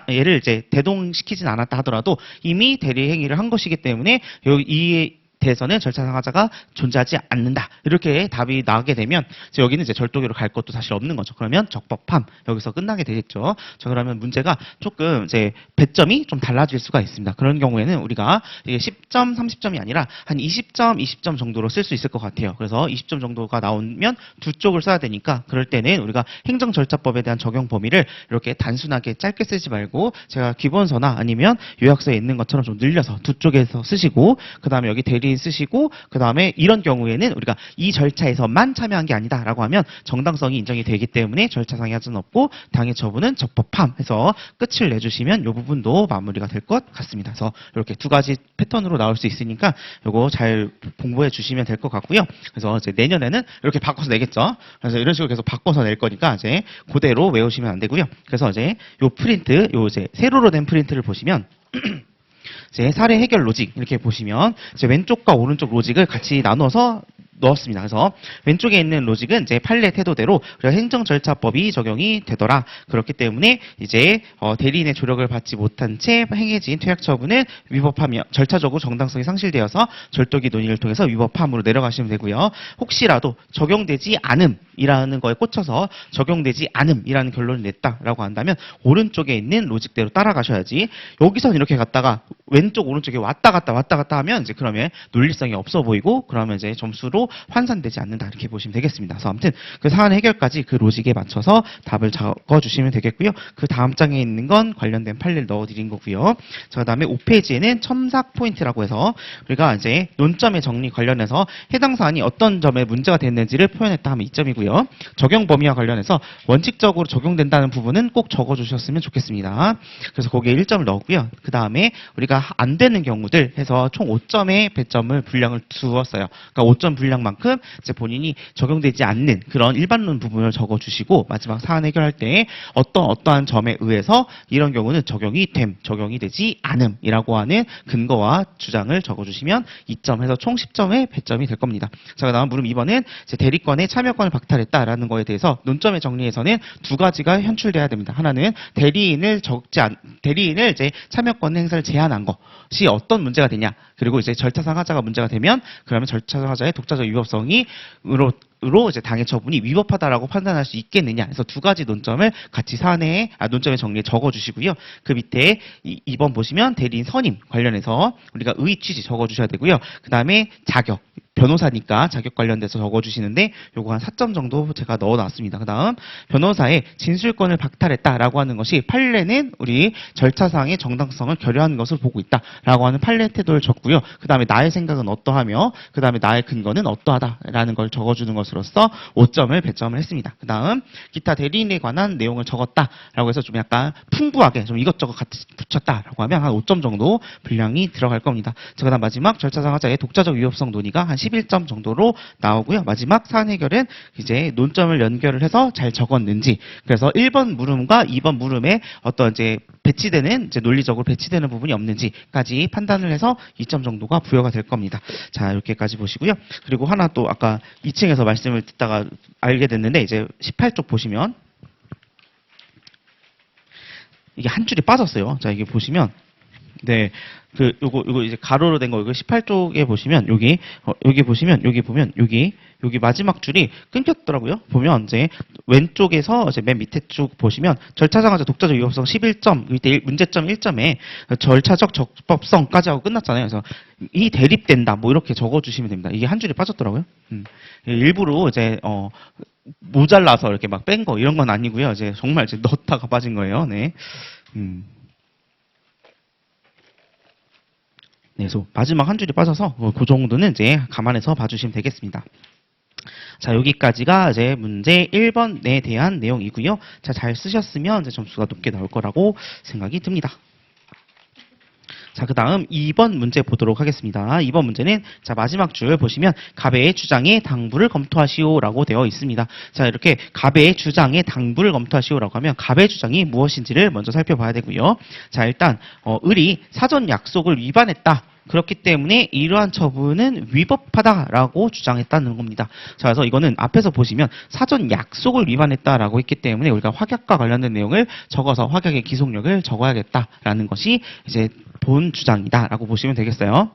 얘를 이제 대동시키진 않았다 하더라도 이미 대리 행위를 한 것이기 때문에 이 대해서는 절차상 하자가 존재하지 않는다. 이렇게 답이 나오게 되면 여기는 이제 절도기로 갈 것도 사실 없는 거죠. 그러면 적법함 여기서 끝나게 되겠죠. 자, 그러면 문제가 조금 이제 배점이 좀 달라질 수가 있습니다. 그런 경우에는 우리가 이게 10점, 30점이 아니라 한 20점, 20점 정도로 쓸 수 있을 것 같아요. 그래서 20점 정도가 나오면 두 쪽을 써야 되니까 그럴 때는 우리가 행정절차법에 대한 적용 범위를 이렇게 단순하게 짧게 쓰지 말고 제가 기본서나 아니면 요약서에 있는 것처럼 좀 늘려서 두 쪽에서 쓰시고 그 다음에 여기 대리 본인 쓰시고 그 다음에 이런 경우에는 우리가 이 절차에서만 참여한 게 아니다라고 하면 정당성이 인정이 되기 때문에 절차상의 하자는 없고 당해 처분은 적법함 해서 끝을 내주시면 이 부분도 마무리가 될 것 같습니다. 그래서 이렇게 두 가지 패턴으로 나올 수 있으니까 이거 잘 공부해 주시면 될 것 같고요. 그래서 이제 내년에는 이렇게 바꿔서 내겠죠. 그래서 이런 식으로 계속 바꿔서 낼 거니까 이제 그대로 외우시면 안 되고요. 그래서 이제 요 프린트, 요 이제 세로로 된 프린트를 보시면 이제 사례 해결 로직 이렇게 보시면 이제 왼쪽과 오른쪽 로직을 같이 나눠서 넣었습니다. 그래서 왼쪽에 있는 로직은 이제 판례 태도대로 행정절차법이 적용이 되더라. 그렇기 때문에 이제 대리인의 조력을 받지 못한 채 행해진 퇴학처분은 위법하며 절차적으로 정당성이 상실되어서 절도기 논의를 통해서 위법함으로 내려가시면 되고요. 혹시라도 적용되지 않음이라는 거에 꽂혀서 적용되지 않음이라는 결론을 냈다라고 한다면 오른쪽에 있는 로직대로 따라가셔야지 여기서는 이렇게 갔다가 왼쪽 오른쪽에 왔다 갔다 하면 이제 그러면 논리성이 없어 보이고 그러면 이제 점수로 환산되지 않는다 이렇게 보시면 되겠습니다. 그래서 아무튼 그 사안 해결까지 그 로직에 맞춰서 답을 적어주시면 되겠고요. 그 다음 장에 있는 건 관련된 판례를 넣어드린 거고요. 자, 그다음에 5페이지에는 첨삭 포인트라고 해서 우리가 이제 논점의 정리 관련해서 해당 사안이 어떤 점에 문제가 됐는지를 표현했다 하면 2점이고요. 적용 범위와 관련해서 원칙적으로 적용된다는 부분은 꼭 적어주셨으면 좋겠습니다. 그래서 거기에 1점을 넣었고요. 그 다음에 우리가 안 되는 경우들 해서 총 5점의 배점을 분량을 두었어요. 그러니까 5점 분량만큼 이제 본인이 적용되지 않는 그런 일반론 부분을 적어주시고 마지막 사안 해결할 때 어떠한 점에 의해서 이런 경우는 적용이 됨, 적용이 되지 않음이라고 하는 근거와 주장을 적어주시면 2점 해서 총 10점의 배점이 될 겁니다. 자, 그다음 물음 2번은 이제 대리권의 참여권을 박탈했다라는 거에 대해서 논점의 정리에서는 두 가지가 현출돼야 됩니다. 하나는 대리인을 이제 참여권 행사를 제한한 것이 어떤 문제가 되냐. 그리고 이제 절차상 하자가 문제가 되면 그러면 절차상 하자의 독자적 위법성이로 이제 당해 처분이 위법하다라고 판단할 수 있겠느냐. 그래서 두 가지 논점을 같이 논점의 정리에 적어주시고요. 그 밑에 2번 보시면 대리인 선임 관련해서 우리가 의 취지 적어주셔야 되고요. 그 다음에 자격. 변호사니까 자격 관련돼서 적어주시는데 요거 한 4점 정도 제가 넣어놨습니다. 그 다음 변호사의 진술권을 박탈했다라고 하는 것이 판례는 우리 절차상의 정당성을 결여하는 것을 보고 있다라고 하는 판례 태도를 적고요. 그 다음에 나의 생각은 어떠하며 그 다음에 나의 근거는 어떠하다라는 걸 적어주는 것으로서 5점을 배점을 했습니다. 그 다음 기타 대리인에 관한 내용을 적었다라고 해서 좀 약간 풍부하게 좀 이것저것 같이 붙였다라고 하면 한 5점 정도 분량이 들어갈 겁니다. 자, 그 다음 마지막 절차상 하자의 독자적 위법성 논의가 한 11점 정도로 나오고요. 마지막 사안 해결은 이제 논점을 연결을 해서 잘 적었는지. 그래서 1번 물음과 2번 물음에 어떤 이제 배치되는 이제 논리적으로 배치되는 부분이 없는지까지 판단을 해서 2점 정도가 부여가 될 겁니다. 자, 이렇게까지 보시고요. 그리고 하나 또 아까 2층에서 말씀을 듣다가 알게 됐는데 이제 18쪽 보시면 이게 한 줄이 빠졌어요. 자, 이게 보시면 네. 요거 이제 가로로 된 거, 이거 18쪽에 보시면, 여기 보시면, 여기 보면, 여기 마지막 줄이 끊겼더라고요. 보면, 이제, 왼쪽에서, 이제 맨 밑에 쭉 보시면, 절차상 하자 독자적 위법성 11점, 밑에 문제점 1점에 절차적 적법성까지 하고 끝났잖아요. 그래서, 이 대립된다, 뭐 이렇게 적어주시면 됩니다. 이게 한 줄이 빠졌더라고요. 일부러 이제, 모자라서 이렇게 막 뺀 거, 이런 건 아니고요. 이제 정말 이제 넣었다가 빠진 거예요. 네. 네, 그래서 마지막 한 줄이 빠져서 그 정도는 이제 감안해서 봐주시면 되겠습니다. 자, 여기까지가 이제 문제 1번에 대한 내용이고요. 자, 잘 쓰셨으면 이제 점수가 높게 나올 거라고 생각이 듭니다. 자, 그 다음 2번 문제 보도록 하겠습니다. 2번 문제는 자, 마지막 줄 보시면 갑의 주장의 당부를 검토하시오라고 되어 있습니다. 자, 이렇게 갑의 주장의 당부를 검토하시오라고 하면 갑의 주장이 무엇인지를 먼저 살펴봐야 되고요. 자, 일단 을이 사전 약속을 위반했다. 그렇기 때문에 이러한 처분은 위법하다라고 주장했다는 겁니다. 자, 그래서 이거는 앞에서 보시면 사전 약속을 위반했다라고 했기 때문에 우리가 확약과 관련된 내용을 적어서 확약의 기속력을 적어야겠다라는 것이 이제 본 주장이다라고 보시면 되겠어요.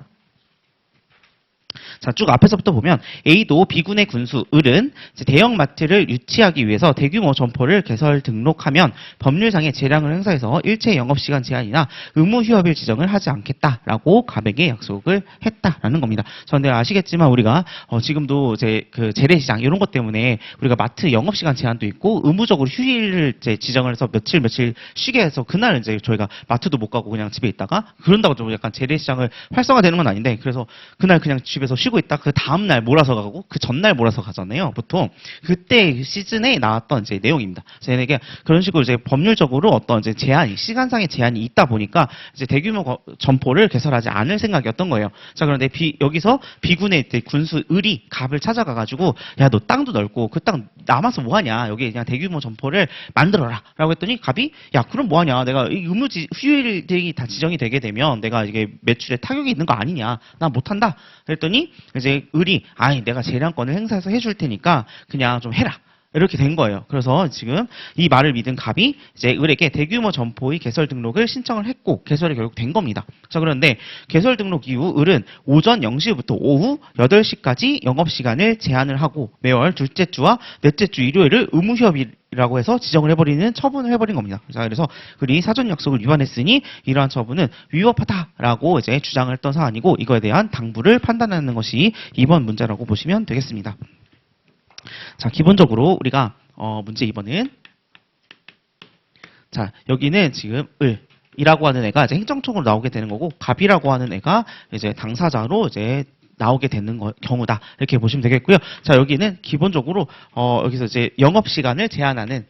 자, 쭉 앞에서부터 보면 A도 B군의 군수 을은 대형마트를 유치하기 위해서 대규모 점포를 개설 등록하면 법률상의 재량을 행사해서 일체 영업시간 제한이나 의무 휴업일 지정을 하지 않겠다라고 갑에게 약속을 했다라는 겁니다. 그런데 아시겠지만 우리가 지금도 이제 그 재래시장 이런 것 때문에 우리가 마트 영업시간 제한도 있고 의무적으로 휴일을 이제 지정을 해서 며칠 쉬게 해서 그날 이제 저희가 마트도 못 가고 그냥 집에 있다가 그런다고 좀 약간 재래시장을 활성화되는 건 아닌데 그래서 그날 그냥 집에서 쉬고 있다 그 다음날 몰아서 가고 그 전날 몰아서 가잖아요. 보통 그때 시즌에 나왔던 이제 내용입니다. 그래서 그런 식으로 이제 법률적으로 어떤 이제 시간상의 제한이 있다 보니까 이제 대규모 점포를 개설하지 않을 생각이었던 거예요. 자, 그런데 여기서 B군의 군수 을이 갑을 찾아가가지고 야, 너 땅도 넓고 그 땅 남아서 뭐하냐? 여기 그냥 대규모 점포를 만들어라라고 했더니 갑이 야, 그럼 뭐하냐? 내가 휴일들이 다 지정이 되게 되면 내가 이게 매출에 타격이 있는 거 아니냐? 나 못한다. 그랬더니 이제 을이 아니 내가 재량권을 행사해서 해줄 테니까 그냥 좀 해라. 이렇게 된 거예요. 그래서 지금 이 말을 믿은 갑이 이제 을에게 대규모 점포의 개설 등록을 신청을 했고 개설이 결국 된 겁니다. 자, 그런데 개설 등록 이후 을은 오전 0시부터 오후 8시까지 영업시간을 제한을 하고 매월 둘째 주와 넷째 주 일요일을 의무휴업이라고 해서 지정을 해버리는 처분을 해버린 겁니다. 자, 그래서 을이 사전 약속을 위반했으니 이러한 처분은 위법하다라고 이제 주장을 했던 사안이고 이거에 대한 당부를 판단하는 것이 이번 문제라고 보시면 되겠습니다. 자, 기본적으로 우리가 문제 2번은 자, 여기는 지금 을이라고 하는 애가 이제 행정총으로 나오게 되는 거고 갑이라고 하는 애가 이제 당사자로 이제 나오게 되는 경우다. 이렇게 보시면 되겠고요. 자, 여기는 기본적으로 여기서 이제 영업시간 제한하는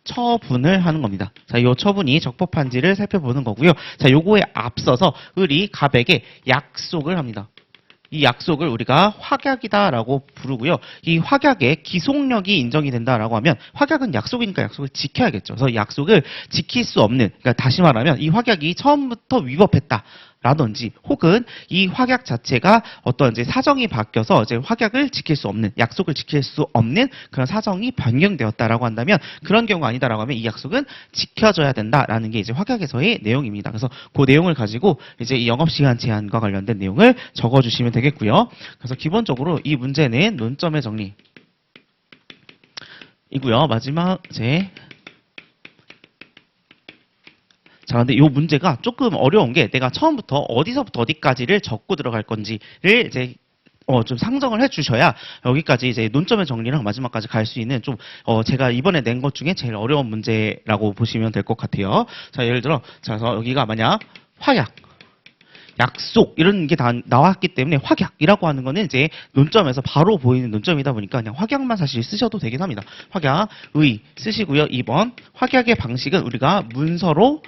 처분을 하는 겁니다. 자, 이 처분이 적법한지를 살펴보는 거고요. 자, 요거에 앞서서 을이 갑에게 약속을 합니다. 이 약속을 우리가 확약이다라고 부르고요. 이 확약에 기속력이 인정이 된다라고 하면 확약은 약속이니까 약속을 지켜야겠죠. 그래서 약속을 지킬 수 없는, 그러니까 다시 말하면 이 확약이 처음부터 위법했다. 라든지 혹은 이 확약 자체가 어떤 이제 사정이 바뀌어서 이제 확약을 지킬 수 없는 약속을 지킬 수 없는 그런 사정이 변경되었다라고 한다면 그런 경우가 아니다라고 하면 이 약속은 지켜져야 된다라는 게 이제 확약에서의 내용입니다. 그래서 그 내용을 가지고 이제 이 영업시간 제한과 관련된 내용을 적어주시면 되겠고요. 그래서 기본적으로 이 문제는 논점의 정리 이고요. 마지막 이제 자, 근데 이 문제가 조금 어려운 게 내가 처음부터 어디서부터 어디까지를 적고 들어갈 건지를 이제 좀 상정을 해주셔야 여기까지 이제 논점의 정리랑 마지막까지 갈 수 있는 좀 제가 이번에 낸 것 중에 제일 어려운 문제라고 보시면 될 것 같아요. 자, 예를 들어 자, 그래서 여기가 만약 확약 약속 이런 게 다 나왔기 때문에 확약이라고 하는 거는 이제 논점에서 바로 보이는 논점이다 보니까 그냥 확약만 사실 쓰셔도 되긴 합니다. 확약의 쓰시고요. 2번 확약의 방식은 우리가 문서로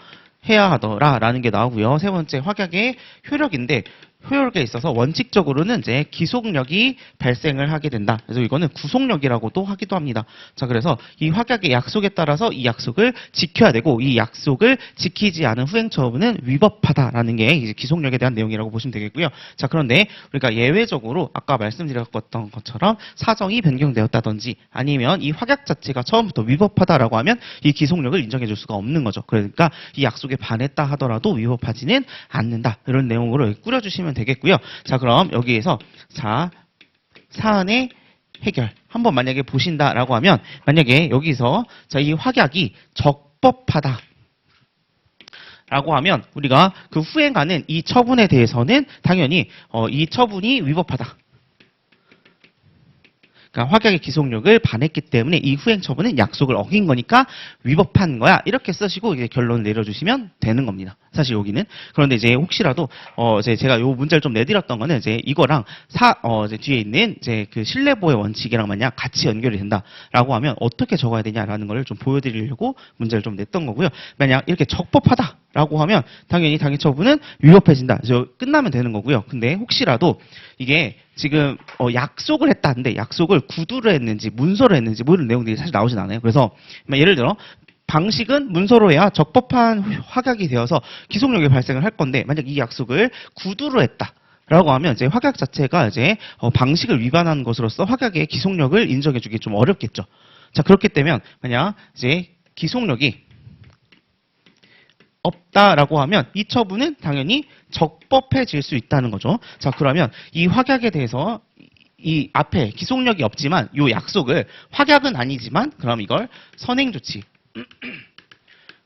해야 하더라라는 게 나오고요. 세 번째 확약의 효력인데 효력에 있어서 원칙적으로는 이제 기속력이 발생을 하게 된다. 그래서 이거는 구속력이라고도 하기도 합니다. 자, 그래서 이 확약의 약속에 따라서 이 약속을 지켜야 되고 이 약속을 지키지 않은 후행 처분은 위법하다라는 게 이제 기속력에 대한 내용이라고 보시면 되겠고요. 자, 그런데 우리가 예외적으로 아까 말씀드렸던 것처럼 사정이 변경되었다든지 아니면 이 확약 자체가 처음부터 위법하다라고 하면 이 기속력을 인정해 줄 수가 없는 거죠. 그러니까 이 약속에 반했다 하더라도 위법하지는 않는다. 이런 내용으로 꾸려주시면 되겠고요. 자, 그럼 여기에서 자 사안의 해결 한번 만약에 보신다라고 하면 만약에 여기서 자, 이 확약이 적법하다 라고 하면 우리가 그 후행하는 이 처분에 대해서는 당연히 이 처분이 위법하다. 그러니까 확약의 기속력을 반했기 때문에 이 후행 처분은 약속을 어긴 거니까 위법한 거야. 이렇게 쓰시고 이제 결론을 내려주시면 되는 겁니다. 사실 여기는. 그런데 이제 혹시라도 이제 제가 요 문제를 좀 내드렸던 거는 이제 이거랑 이제 뒤에 있는 이제 그 신뢰보호 원칙이랑 만약 같이 연결이 된다라고 하면 어떻게 적어야 되냐라는 걸 좀 보여드리려고 문제를 좀 냈던 거고요. 만약 이렇게 적법하다라고 하면 당연히 당해 처분은 위법해진다. 그래서 끝나면 되는 거고요. 근데 혹시라도 이게 지금 약속을 했다는데 약속을 구두로 했는지 문서로 했는지 뭐 이런 내용들이 사실 나오진 않아요. 그래서 예를 들어 방식은 문서로 해야 적법한 확약이 되어서 기속력이 발생을 할 건데 만약 이 약속을 구두로 했다라고 하면 이제 확약 자체가 이제 방식을 위반한 것으로서 확약의 기속력을 인정해주기 좀 어렵겠죠. 자, 그렇기 때문에 만약 이제 기속력이 없다라고 하면 이 처분은 당연히 적법해질 수 있다는 거죠. 자, 그러면 이 확약에 대해서 이 앞에 기속력이 없지만 이 약속을 확약은 아니지만 그럼 이걸 선행조치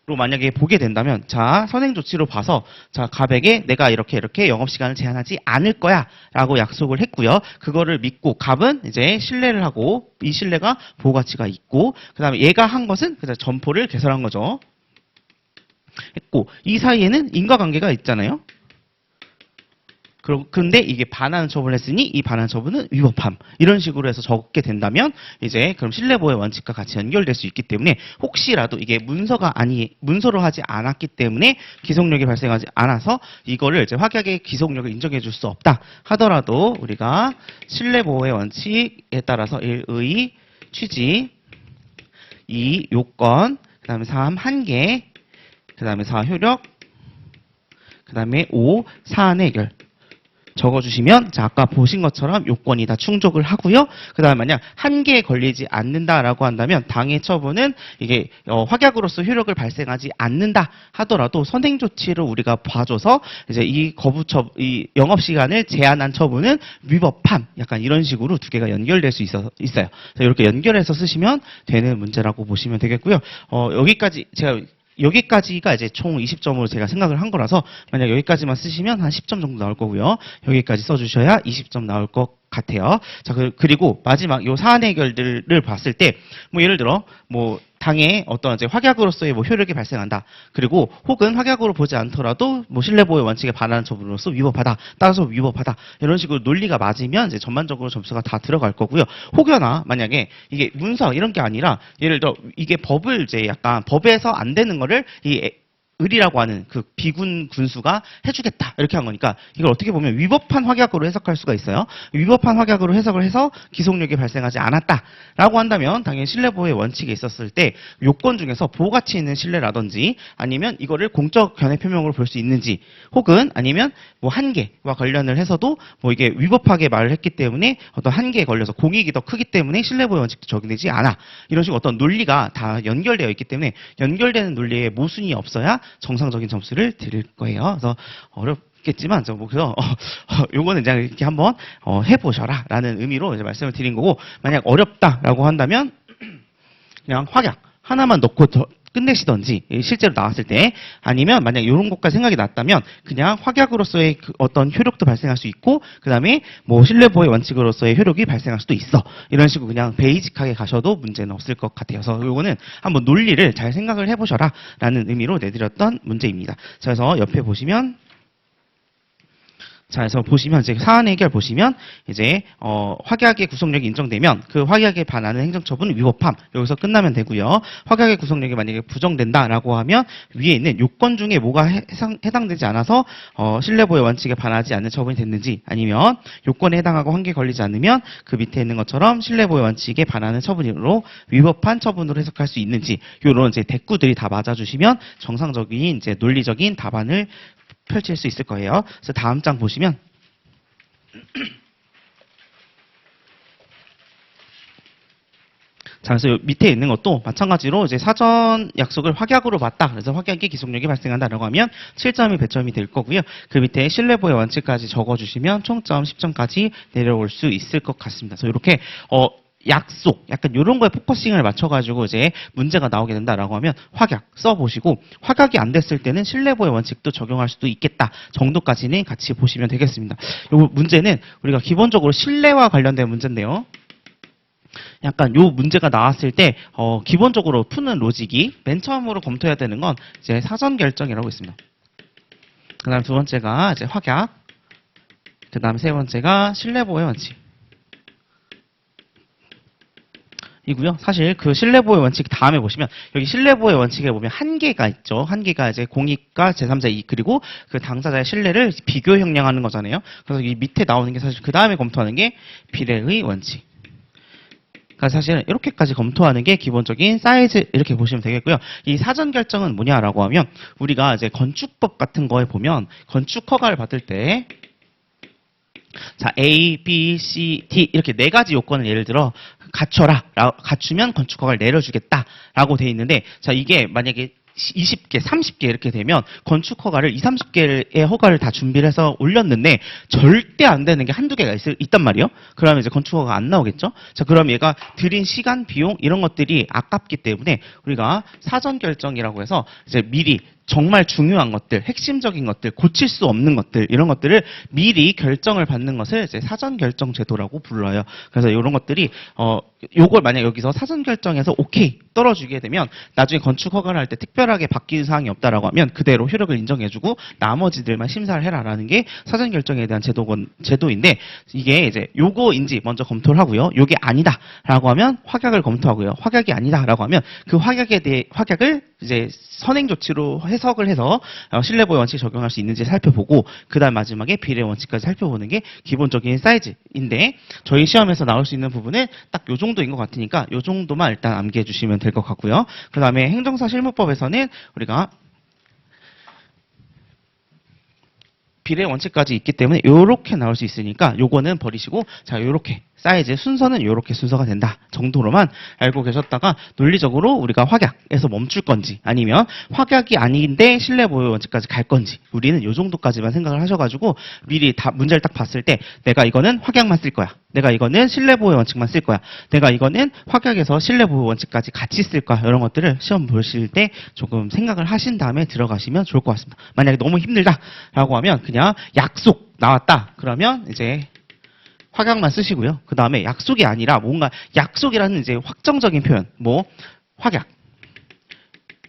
로 만약에 보게 된다면 자 선행조치로 봐서 자 갑에게 내가 이렇게 영업시간을 제한하지 않을 거야 라고 약속을 했고요. 그거를 믿고 갑은 이제 신뢰를 하고 이 신뢰가 보호가치가 있고 그 다음에 얘가 한 것은 그냥 점포를 개설한 거죠. 했고 이 사이에는 인과관계가 있잖아요. 그런데 이게 반환 처분을 했으니 이 반환 처분은 위법함. 이런 식으로 해서 적게 된다면 이제 그럼 신뢰보호 원칙과 같이 연결될 수 있기 때문에 혹시라도 이게 문서로 하지 않았기 때문에 기속력이 발생하지 않아서 이거를 이제 확약의 기속력을 인정해 줄 수 없다 하더라도 우리가 신뢰보호의 원칙에 따라서 1의 취지, 2 요건, 그 다음에 3 한계, 그 다음에 4 효력, 그 다음에 5 사안 해결 적어주시면 자 아까 보신 것처럼 요건이 다 충족을 하고요. 그 다음에 만약 한계에 걸리지 않는다라고 한다면 당해 처분은 이게 확약으로서 효력을 발생하지 않는다 하더라도 선행조치를 우리가 봐줘서 이제 이 영업 시간을 제한한 처분은 위법함 약간 이런 식으로 두 개가 연결될 수 있어요. 이렇게 연결해서 쓰시면 되는 문제라고 보시면 되겠고요. 여기까지가 이제 총 20점으로 제가 생각을 한 거라서 만약 여기까지만 쓰시면 한 10점 정도 나올 거고요. 여기까지 써주셔야 20점 나올 것 같아요. 자, 그리고 마지막 요 사안 해결들을 봤을 때 뭐 예를 들어 뭐 당에 어떤 이제 확약으로서의 뭐 효력이 발생한다. 그리고 혹은 확약으로 보지 않더라도 뭐 신뢰보호 원칙에 반하는 처분으로서 위법하다. 따라서 위법하다. 이런 식으로 논리가 맞으면 이제 전반적으로 점수가 다 들어갈 거고요. 혹여나 만약에 이게 문서 이런 게 아니라 예를 들어 이게 법을 이제 약간 법에서 안 되는 거를 이 을이라고 하는 그 비군 군수가 해주겠다 이렇게 한 거니까 이걸 어떻게 보면 위법한 확약으로 해석할 수가 있어요. 위법한 확약으로 해석을 해서 기속력이 발생하지 않았다라고 한다면 당연히 신뢰보호의 원칙에 있었을 때 요건 중에서 보호가치 있는 신뢰라든지 아니면 이거를 공적 견해 표명으로 볼 수 있는지 혹은 아니면 뭐 한계와 관련을 해서도 뭐 이게 위법하게 말을 했기 때문에 어떤 한계에 걸려서 공익이 더 크기 때문에 신뢰보호의 원칙도 적용되지 않아 이런 식으로 어떤 논리가 다 연결되어 있기 때문에 연결되는 논리에 모순이 없어야 정상적인 점수를 드릴 거예요. 그래서 어렵겠지만 그래서 요거는 이제 이렇게 한번 해보셔라 라는 의미로 이제 말씀을 드린 거고 만약 어렵다라고 한다면 그냥 확약 하나만 넣고 끝내시던지 실제로 나왔을 때 아니면 만약 이런 것까지 생각이 났다면 그냥 확약으로서의 그 어떤 효력도 발생할 수 있고 그 다음에 뭐 신뢰보호의 원칙으로서의 효력이 발생할 수도 있어 이런 식으로 그냥 베이직하게 가셔도 문제는 없을 것 같아요. 그래서 이거는 한번 논리를 잘 생각을 해보셔라 라는 의미로 내드렸던 문제입니다. 자, 그래서 옆에 보시면 자, 그래서 보시면 이제 사안 해결 보시면 이제 확약의 구속력이 인정되면 그 확약에 반하는 행정처분 위법함 여기서 끝나면 되고요. 확약의 구속력이 만약에 부정된다라고 하면 위에 있는 요건 중에 뭐가 해당되지 않아서 신뢰보호 원칙에 반하지 않는 처분이 됐는지 아니면 요건에 해당하고 한계에 걸리지 않으면 그 밑에 있는 것처럼 신뢰보호 원칙에 반하는 처분으로 위법한 처분으로 해석할 수 있는지 요런 이제 대꾸들이 다 맞아주시면 정상적인 이제 논리적인 답안을 펼칠 수 있을 거예요. 그래서 다음 장 보시면 자, 그래서 밑에 있는 것도 마찬가지로 이제 사전 약속을 확약으로 봤다. 그래서 확약의 기속력이 발생한다라고 하면 7점이 배점이 될 거고요. 그 밑에 신뢰보호 원칙까지 적어주시면 총점 10점까지 내려올 수 있을 것 같습니다. 그래서 이렇게 약속, 약간 이런 거에 포커싱을 맞춰가지고 이제 문제가 나오게 된다라고 하면 확약 써보시고 확약이 안 됐을 때는 신뢰보호 원칙도 적용할 수도 있겠다 정도까지는 같이 보시면 되겠습니다. 이 문제는 우리가 기본적으로 신뢰와 관련된 문제인데요. 약간 요 문제가 나왔을 때 기본적으로 푸는 로직이 맨 처음으로 검토해야 되는 건 이제 사전 결정이라고 있습니다. 그다음 두 번째가 이제 확약, 그다음 세 번째가 신뢰보호 원칙. 이고요. 사실 그 신뢰보호 원칙 다음에 보시면 여기 신뢰보호 원칙에 보면 한계가 있죠. 한계가 이제 공익과 제3자 이익 그리고 그 당사자의 신뢰를 비교 형량하는 거잖아요. 그래서 이 밑에 나오는 게 사실 그 다음에 검토하는 게 비례의 원칙. 그러니까 사실은 이렇게까지 검토하는 게 기본적인 사이즈 이렇게 보시면 되겠고요. 이 사전 결정은 뭐냐라고 하면 우리가 이제 건축법 같은 거에 보면 건축 허가를 받을 때 자, A, B, C, D 이렇게 네 가지 요건을 예를 들어 갖춰라. 갖추면 건축허가를 내려주겠다라고 돼 있는데 자, 이게 만약에 20개, 30개 이렇게 되면 건축 허가를 20, 30개의 허가를 다 준비를 해서 올렸는데 절대 안 되는 게 한두 개가 있단 말이에요. 그러면 이제 건축 허가가 안 나오겠죠. 자, 그럼 얘가 들인 시간, 비용 이런 것들이 아깝기 때문에 우리가 사전 결정이라고 해서 이제 미리 정말 중요한 것들, 핵심적인 것들, 고칠 수 없는 것들 이런 것들을 미리 결정을 받는 것을 이제 사전 결정 제도라고 불러요. 그래서 이런 것들이 요걸 만약 여기서 사전 결정해서 오케이 떨어지게 되면 나중에 건축 허가를 할 때 특별하게 바뀐 사항이 없다라고 하면 그대로 효력을 인정해주고 나머지들만 심사를 해라라는 게 사전 결정에 대한 제도인데 이게 이제 요거인지 먼저 검토를 하고요. 요게 아니다라고 하면 확약을 검토하고요. 확약이 아니다라고 하면 그 확약을 이제 선행 조치로 해석을 해서 실내보호 원칙 적용할 수 있는지 살펴보고 그다음 마지막에 비례 원칙까지 살펴보는 게 기본적인 사이즈인데 저희 시험에서 나올 수 있는 부분은 딱 요 정도인 것 같으니까 요 정도만 일단 암기해 주시면 될 것 같고요. 그다음에 행정사 실무법에서는 우리가 비례 원칙까지 있기 때문에 요렇게 나올 수 있으니까 요거는 버리시고 자 요렇게 사이즈 순서는 요렇게 순서가 된다 정도로만 알고 계셨다가 논리적으로 우리가 확약에서 멈출 건지 아니면 확약이 아닌데 실내보호 원칙까지 갈 건지 우리는 요 정도까지만 생각을 하셔가지고 미리 다 문제를 딱 봤을 때 내가 이거는 확약만 쓸 거야. 내가 이거는 실내보호 원칙만 쓸 거야. 내가 이거는 확약에서 실내보호 원칙까지 같이 쓸 거야. 이런 것들을 시험 보실 때 조금 생각을 하신 다음에 들어가시면 좋을 것 같습니다. 만약에 너무 힘들다라고 하면 그냥 약속 나왔다. 그러면 이제 확약만 쓰시고요. 그 다음에 약속이 아니라 뭔가 약속이라는 이제 확정적인 표현, 뭐 확약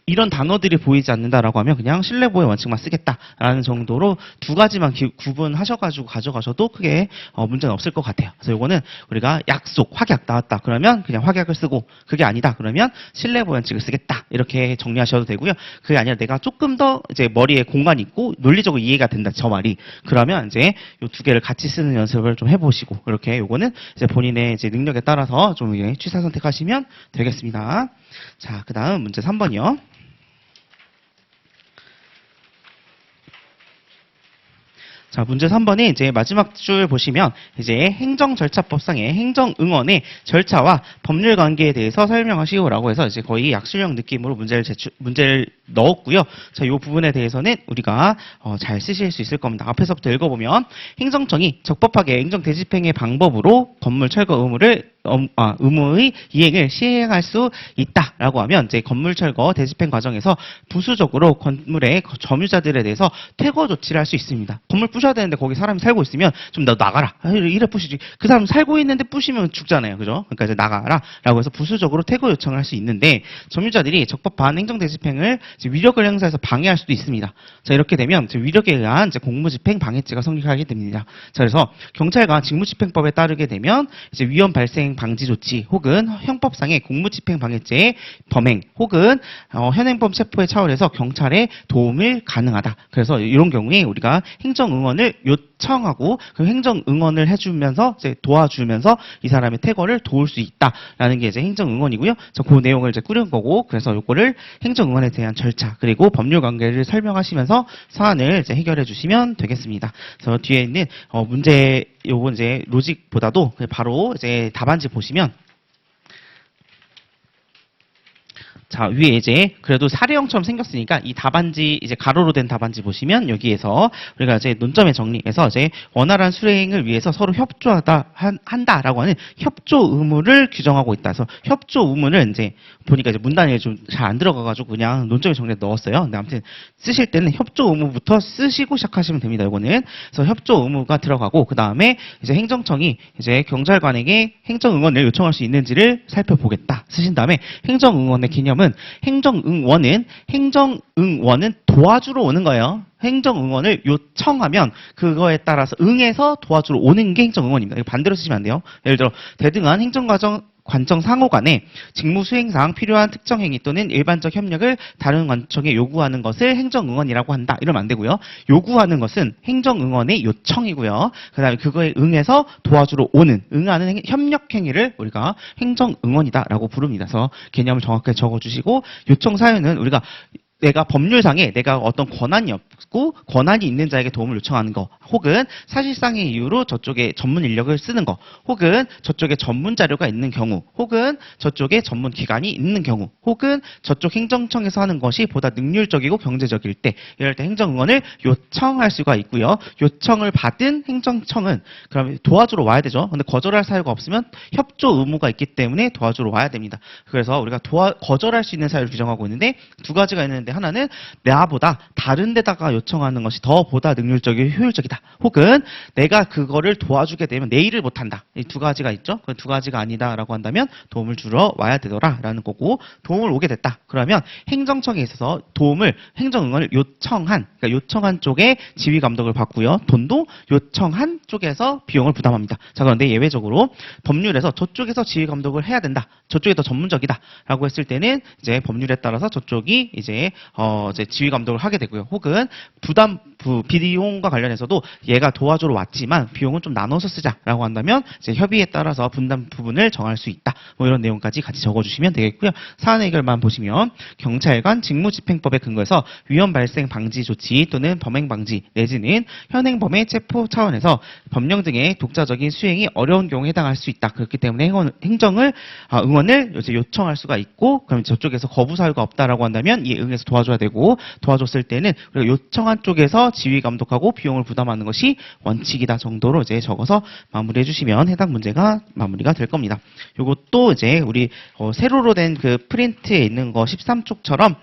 이런 단어들이 보이지 않는다라고 하면 그냥 실내보호 원칙만 쓰겠다라는 정도로 두 가지만 구분하셔가지고 가져가셔도 크게 문제는 없을 것 같아요. 그래서 이거는 우리가 약속, 확약 나왔다 그러면 그냥 확약을 쓰고 그게 아니다 그러면 실내보호 원칙을 쓰겠다 이렇게 정리하셔도 되고요. 그게 아니라 내가 조금 더 이제 머리에 공간이 있고 논리적으로 이해가 된다 저 말이 그러면 이제 이 두 개를 같이 쓰는 연습을 좀 해보시고 이렇게 요거는 이제 본인의 이제 능력에 따라서 좀 취사 선택하시면 되겠습니다. 자, 그다음 문제 3번이요. 자, 문제 3번에 이제 마지막 줄 보시면 이제 행정절차법상의 행정응원의 절차와 법률 관계에 대해서 설명하시오라고 해서 이제 거의 약술형 느낌으로 문제를 넣었고요. 자, 이 부분에 대해서는 우리가 잘 쓰실 수 있을 겁니다. 앞에서부터 읽어보면 행정청이 적법하게 행정대집행의 방법으로 건물 철거 의무의 이행을 시행할 수 있다라고 하면 이제 건물 철거 대집행 과정에서 부수적으로 건물의 점유자들에 대해서 퇴거 조치를 할 수 있습니다. 건물 부셔야 되는데 거기 사람이 살고 있으면 좀 너 나가라. 이래 부시지. 그 사람 살고 있는데 부시면 죽잖아요. 그죠? 그러니까 이제 나가라라고 해서 부수적으로 퇴거 요청을 할 수 있는데 점유자들이 적법한 행정 대집행을 위력을 행사해서 방해할 수도 있습니다. 자, 이렇게 되면 위력에 의한 이제 공무집행 방해죄가 성립하게 됩니다. 자, 그래서 경찰과 직무집행법에 따르게 되면 이제 위험 발생 방지 조치 혹은 형법상의 공무집행 방해죄의 범행 혹은 현행범 체포의 차원에서 경찰의 도움을 가능하다. 그래서 이런 경우에 우리가 행정응원을 요청하고 그 행정응원을 해주면서 이제 도와주면서 이 사람의 퇴거를 도울 수 있다라는 게 이제 행정응원이고요. 자, 그 내용을 이제 꾸린 거고 그래서 요거를 행정응원에 대한 절차 그리고 법률 관계를 설명하시면서 사안을 이제 해결해 주시면 되겠습니다. 그래서 뒤에 있는 문제 요거 이제 로직보다도 바로 이제 답안지 보시면 자, 위에 이제 그래도 사례형처럼 생겼으니까 이 답안지 이제 가로로 된 답안지 보시면 여기에서 우리가 이제 논점에 정리해서 이제 원활한 수행을 위해서 서로 한다라고 하는 협조 의무를 규정하고 있다. 그래서 협조 의무를 이제 보니까 이제 문단에 좀 잘 안 들어가가지고 그냥 논점에 정리해 넣었어요. 근데 아무튼 쓰실 때는 협조 의무부터 쓰시고 시작하시면 됩니다. 이거는 그래서 협조 의무가 들어가고 그 다음에 이제 행정청이 이제 경찰관에게 행정응원을 요청할 수 있는지를 살펴보겠다. 쓰신 다음에 행정응원의 개념은 행정응원은 도와주러 오는 거예요. 행정응원을 요청하면 그거에 따라서 응해서 도와주러 오는 게 행정응원입니다. 이거 반대로 쓰시면 안 돼요. 예를 들어 대등한 행정과정 관청 상호 간에 직무 수행상 필요한 특정 행위 또는 일반적 협력을 다른 관청에 요구하는 것을 행정응원이라고 한다. 이러면 안 되고요. 요구하는 것은 행정응원의 요청이고요. 그 다음에 그거에 응해서 도와주러 오는, 응하는 협력 행위를 우리가 행정응원이다라고 부릅니다. 그래서 개념을 정확하게 적어주시고 요청 사유는 우리가 내가 법률상에 내가 어떤 권한이 없고 권한이 있는 자에게 도움을 요청하는 거, 혹은 사실상의 이유로 저쪽에 전문 인력을 쓰는 거, 혹은 저쪽에 전문 자료가 있는 경우, 혹은 저쪽에 전문 기관이 있는 경우, 혹은 저쪽 행정청에서 하는 것이 보다 능률적이고 경제적일 때, 이럴 때 행정응원을 요청할 수가 있고요. 요청을 받은 행정청은 그럼 도와주러 와야 되죠. 근데 거절할 사유가 없으면 협조 의무가 있기 때문에 도와주러 와야 됩니다. 그래서 우리가 거절할 수 있는 사유를 규정하고 있는데 두 가지가 있는데, 하나는 나보다 다른 데다가 요청하는 것이 더 보다 능률적이고 효율적이다. 혹은 내가 그거를 도와주게 되면 내 일을 못한다. 이 두 가지가 있죠. 그 두 가지가 아니다라고 한다면 도움을 주러 와야 되더라라는 거고, 도움을 오게 됐다. 그러면 행정청에 있어서 행정응원을 그러니까 요청한 쪽에 지휘 감독을 받고요. 돈도 요청한 쪽에서 비용을 부담합니다. 자, 그런데 예외적으로 법률에서 저쪽에서 지휘 감독을 해야 된다. 저쪽이 더 전문적이다라고 했을 때는 이제 법률에 따라서 저쪽이 이제 지휘 감독을 하게 되고요. 혹은 비용과 관련해서도 얘가 도와주러 왔지만 비용은 좀 나눠서 쓰자라고 한다면 이제 협의에 따라서 분담 부분을 정할 수 있다. 뭐 이런 내용까지 같이 적어주시면 되겠고요. 사안 해결만 보시면 경찰관 직무집행법에 근거해서 위험 발생 방지 조치 또는 범행 방지 내지는 현행범의 체포 차원에서 법령 등의 독자적인 수행이 어려운 경우에 해당할 수 있다. 그렇기 때문에 응원을 이제 요청할 수가 있고, 그럼 저쪽에서 거부 사유가 없다라고 한다면 이 응해서 도와줘야 되고, 도와줬을 때는 우리가 요청한 쪽에서 지휘 감독하고 비용을 부담하는 것이 원칙이다 정도로 이제 적어서 마무리해 주시면 해당 문제가 마무리가 될 겁니다. 요것도 이제 우리 세로로 된 그 프린트에 있는 거 13쪽처럼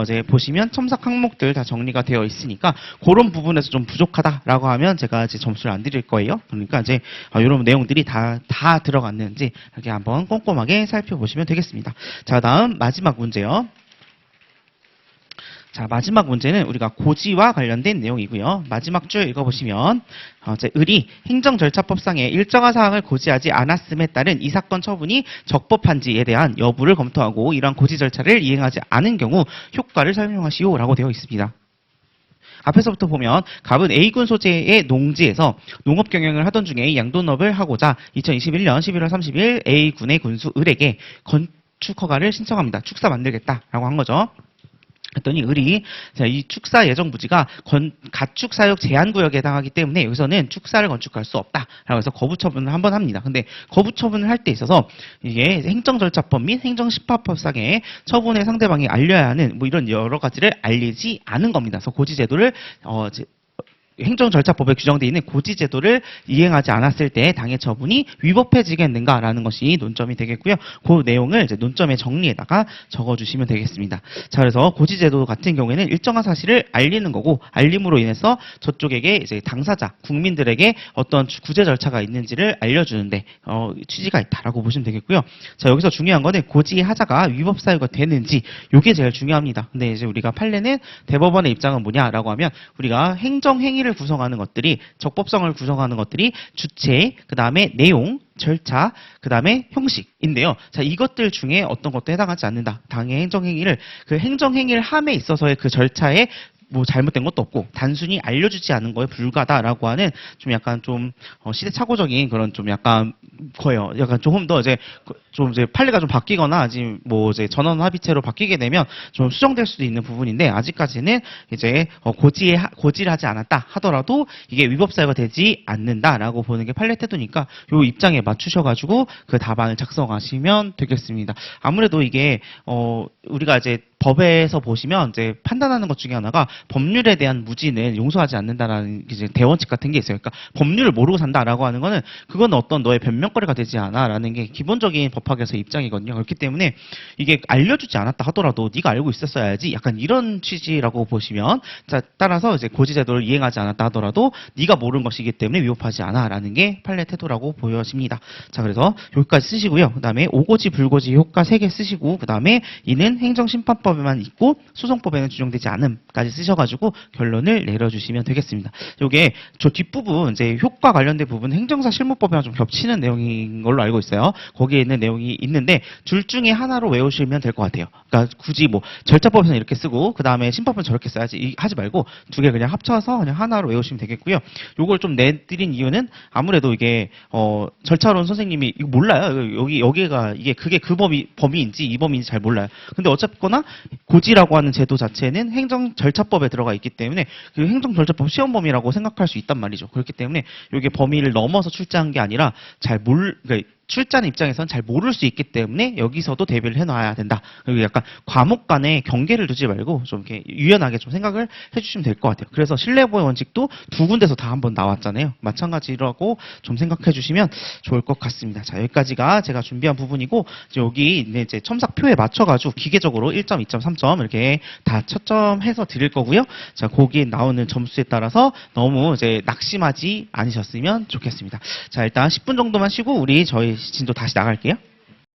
이제 보시면 첨삭 항목들 다 정리가 되어 있으니까 그런 부분에서 좀 부족하다라고 하면 제가 이제 점수를 안 드릴 거예요. 그러니까 이제 이런 내용들이 다 들어갔는지 이렇게 한번 꼼꼼하게 살펴보시면 되겠습니다. 자, 다음 마지막 문제요. 자, 마지막 문제는 우리가 고지와 관련된 내용이고요. 마지막 줄 읽어보시면 을이 행정절차법상의 일정한 사항을 고지하지 않았음에 따른 이 사건 처분이 적법한지에 대한 여부를 검토하고 이러한 고지 절차를 이행하지 않은 경우 효과를 설명하시오 라고 되어 있습니다. 앞에서부터 보면 갑은 A군 소재의 농지에서 농업 경영을 하던 중에 양돈업을 하고자 2021년 11월 30일 A군의 군수 을에게 건축 허가를 신청합니다. 축사 만들겠다라고 한 거죠. 그랬더니 을이 이 축사 예정 부지가 가축 사육 제한 구역에 해당하기 때문에 여기서는 축사를 건축할 수 없다라고 해서 거부 처분을 한번 합니다. 근데 거부 처분을 할 때 있어서 이게 행정절차법 및 행정심판법상의 처분의 상대방이 알려야 하는 뭐 이런 여러 가지를 알리지 않은 겁니다. 그래서 고지제도를 행정절차법에 규정되어 있는 고지제도를 이행하지 않았을 때 당해 처분이 위법해지겠는가라는 것이 논점이 되겠고요. 그 내용을 이제 논점의 정리에다가 적어주시면 되겠습니다. 자, 그래서 고지제도 같은 경우에는 일정한 사실을 알리는 거고, 알림으로 인해서 저쪽에게 이제 당사자, 국민들에게 어떤 구제 절차가 있는지를 알려주는데 취지가 있다라고 보시면 되겠고요. 자, 여기서 중요한 거는 고지하자가 위법 사유가 되는지, 이게 제일 중요합니다. 근데 이제 우리가 판례는 대법원의 입장은 뭐냐라고 하면 우리가 행정행위를 구성하는 것들이, 적법성을 구성하는 것들이 주체, 그 다음에 내용, 절차, 그 다음에 형식인데요. 자, 이것들 중에 어떤 것도 해당하지 않는다. 당의 행정행위를, 그 행정행위를 함에 있어서의 그 절차에 뭐 잘못된 것도 없고 단순히 알려주지 않은 거에 불과하다라고 하는 좀 약간 좀 시대착오적인 그런 좀 약간 거예요. 약간 조금 더 이제 판례가 좀 바뀌거나 아직 뭐 이제 전원 합의체로 바뀌게 되면 좀 수정될 수도 있는 부분인데, 아직까지는 이제 고지를 하지 않았다 하더라도 이게 위법 사유가 되지 않는다라고 보는 게 판례 태도니까 요 입장에 맞추셔가지고 그 답안을 작성하시면 되겠습니다. 아무래도 이게 우리가 이제 법에서 보시면 이제 판단하는 것 중에 하나가 법률에 대한 무지는 용서하지 않는다라는 이제 대원칙 같은 게 있어요. 그러니까 법률을 모르고 산다라고 하는 거는 그건 어떤 너의 변명거리가 되지 않아라는 게 기본적인 법학에서 입장이거든요. 그렇기 때문에 이게 알려주지 않았다 하더라도 네가 알고 있었어야지, 약간 이런 취지라고 보시면, 자, 따라서 이제 고지제도를 이행하지 않았다 하더라도 네가 모르는 것이기 때문에 위법하지 않아라는 게 판례 태도라고 보여집니다. 자, 그래서 여기까지 쓰시고요. 그 다음에 오고지 불고지 효과 3개 쓰시고, 그 다음에 이는 행정심판법 에만 있고 소송법에는 규정되지 않음까지 쓰셔 하셔가지고 결론을 내려주시면 되겠습니다. 요게 저 뒷부분 이제 효과 관련된 부분 행정사 실무법이랑 좀 겹치는 내용인 걸로 알고 있어요. 거기에 있는 내용이 있는데 둘 중에 하나로 외우시면 될 것 같아요. 그러니까 굳이 뭐 절차법에서는 이렇게 쓰고 그 다음에 심법은 저렇게 써야지 하지 말고 두 개 그냥 합쳐서 그냥 하나로 외우시면 되겠고요. 요걸 좀 내드린 이유는 아무래도 이게 절차론 선생님이 이거 몰라요. 여기가 이게 그게 그 범위인지 이 범위인지 잘 몰라요. 근데 어쨌거나 고지라고 하는 제도 자체는 행정 절차법에 들어가 있기 때문에 그 행정 절차법 시험 범위라고 생각할 수 있단 말이죠. 그렇기 때문에 이게 범위를 넘어서 출제한 게 아니라 그러니까 출제하는 입장에서는 잘 모를 수 있기 때문에 여기서도 대비를 해놔야 된다. 그리고 약간 과목 간에 경계를 두지 말고 좀 이렇게 유연하게 좀 생각을 해주시면 될 것 같아요. 그래서 신뢰보의 원칙도 두 군데서 다 한번 나왔잖아요. 마찬가지라고 좀 생각해 주시면 좋을 것 같습니다. 자, 여기까지가 제가 준비한 부분이고 여기 이제 첨삭표에 맞춰가지고 기계적으로 1점, 2점, 3점 이렇게 다 채점해서 드릴 거고요. 자, 거기에 나오는 점수에 따라서 너무 이제 낙심하지 않으셨으면 좋겠습니다. 자, 일단 10분 정도만 쉬고 저희 진도 다시 나갈게요.